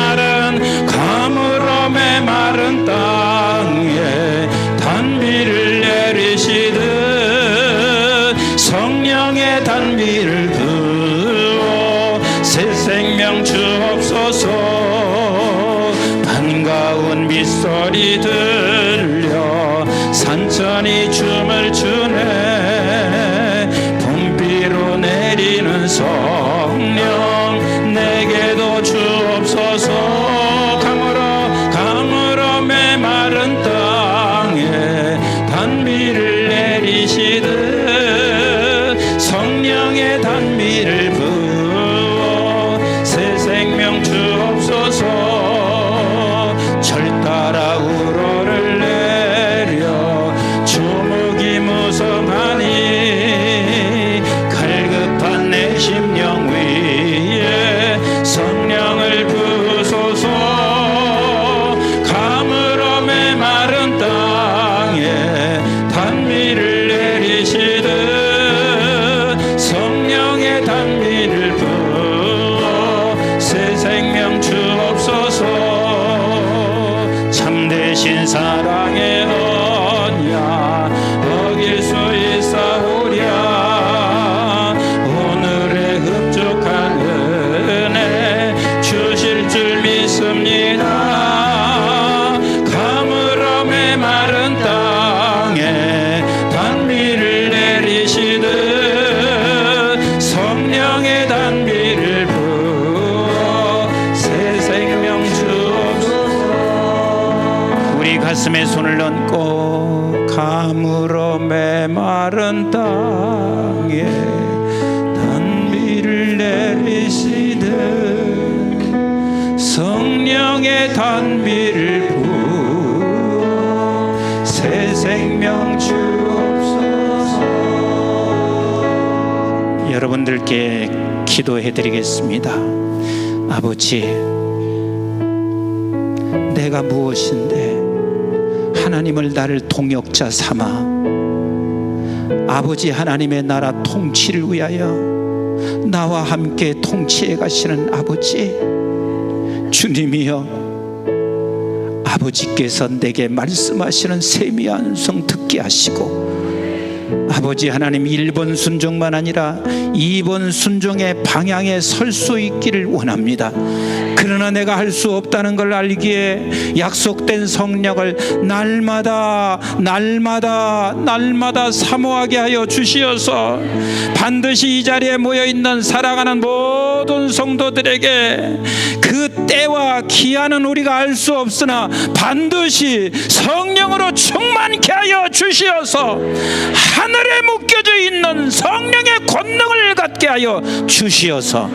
마른 땅에 단비를 내리시듯 성령의 단비를 부어 새 생명 주옵소서. 반가운 빗소리 들려 산천이 춤을 추네. 봄비로 내리는 성령 내게도 주옵소서. 가물음의 마른 땅에 단비를 내리시듯 성령의 단비를 부어 새 생명 주옵소서. 따라 우러를 내려 주목이 무성하니 갈급한 내 심령 위에 성령을 부소서. 가물음의 마른 땅에 단비를 내리시듯 성령의 단비를 부어 새 생명 주옵소서. 참되신 사랑의 언약 어길 수 있사오랴. 오늘의 흡족한 은혜 주실 줄 믿습니다. 가물음의 마른 땅에 단비를 내리시듯 성령의 단비를 부어 새 생명 주옵소서. 우리 가슴에 손을 얹고 가물음의 마른 땅에 단비를 내리시듯 성령의 단비를 부어 새 생명 주옵소서. 여러분들께 기도해 드리겠습니다. 아버지, 내가 무엇인데 하나님을 나를 동역자 삼아 아버지 하나님의 나라 통치를 위하여 나와 함께 통치해 가시는 아버지, 주님이여, 아버지께서 내게 말씀하시는 세미한 음성 듣게 하시고 아버지 하나님 1번 순종만 아니라 2번 순종의 방향에 설 수 있기를 원합니다. 그러나 내가 할 수 없다는 걸 알기에 약속된 성령을 날마다 사모하게 하여 주시어서 반드시 이 자리에 모여있는 사랑하는 모든 성도들에게 그 때와 기한은 우리가 알 수 없으나 반드시 성령으로 충만케 하여 주시어서 하늘에 묶여져 있는 성령의 권능을 갖게 하여 주시어서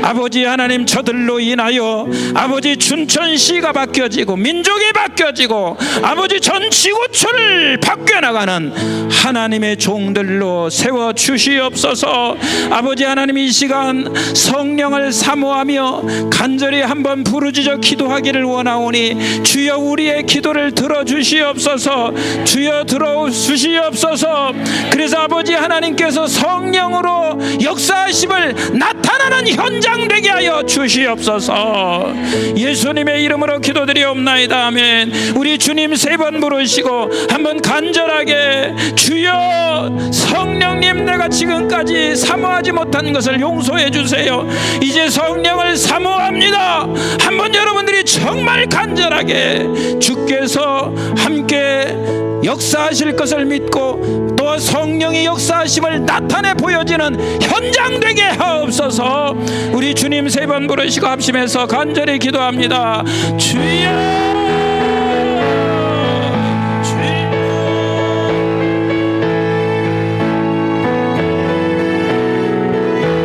아버지 하나님, 저들로 인하여 아버지 춘천시가 바뀌어지고 민족이 바뀌어지고 아버지 전 지구촌을 바뀌어나가는 하나님의 종들로 세워주시옵소서. 아버지 하나님, 이 시간 성령을 사모하며 간절히 한번 부르짖어 기도하기를 원하오니 주여 우리의 기도를 들어주시옵소서. 주여 들어주시옵소서. 그래서 아버지 하나님께서 성령으로 역사하심을 나타나는 현장 되게 하여 주시옵소서. 예수님의 이름으로 기도드리옵나이다. 아멘. 우리 주님 세 번 부르시고 한번 간절하게 주여 성령님, 내가 지금까지 사모하지 못한 것을 용서해 주세요. 이제 성령을 사모합니다. 한번 여러분들이 정말 간절하게 주께서 함께 역사하실 것을 믿고 또 성령이 역사하심을 나타내 보여지는 현장 되게 하옵소서. 우리 주님 세 번 부르시고 합심해서 간절히 기도합니다. 주여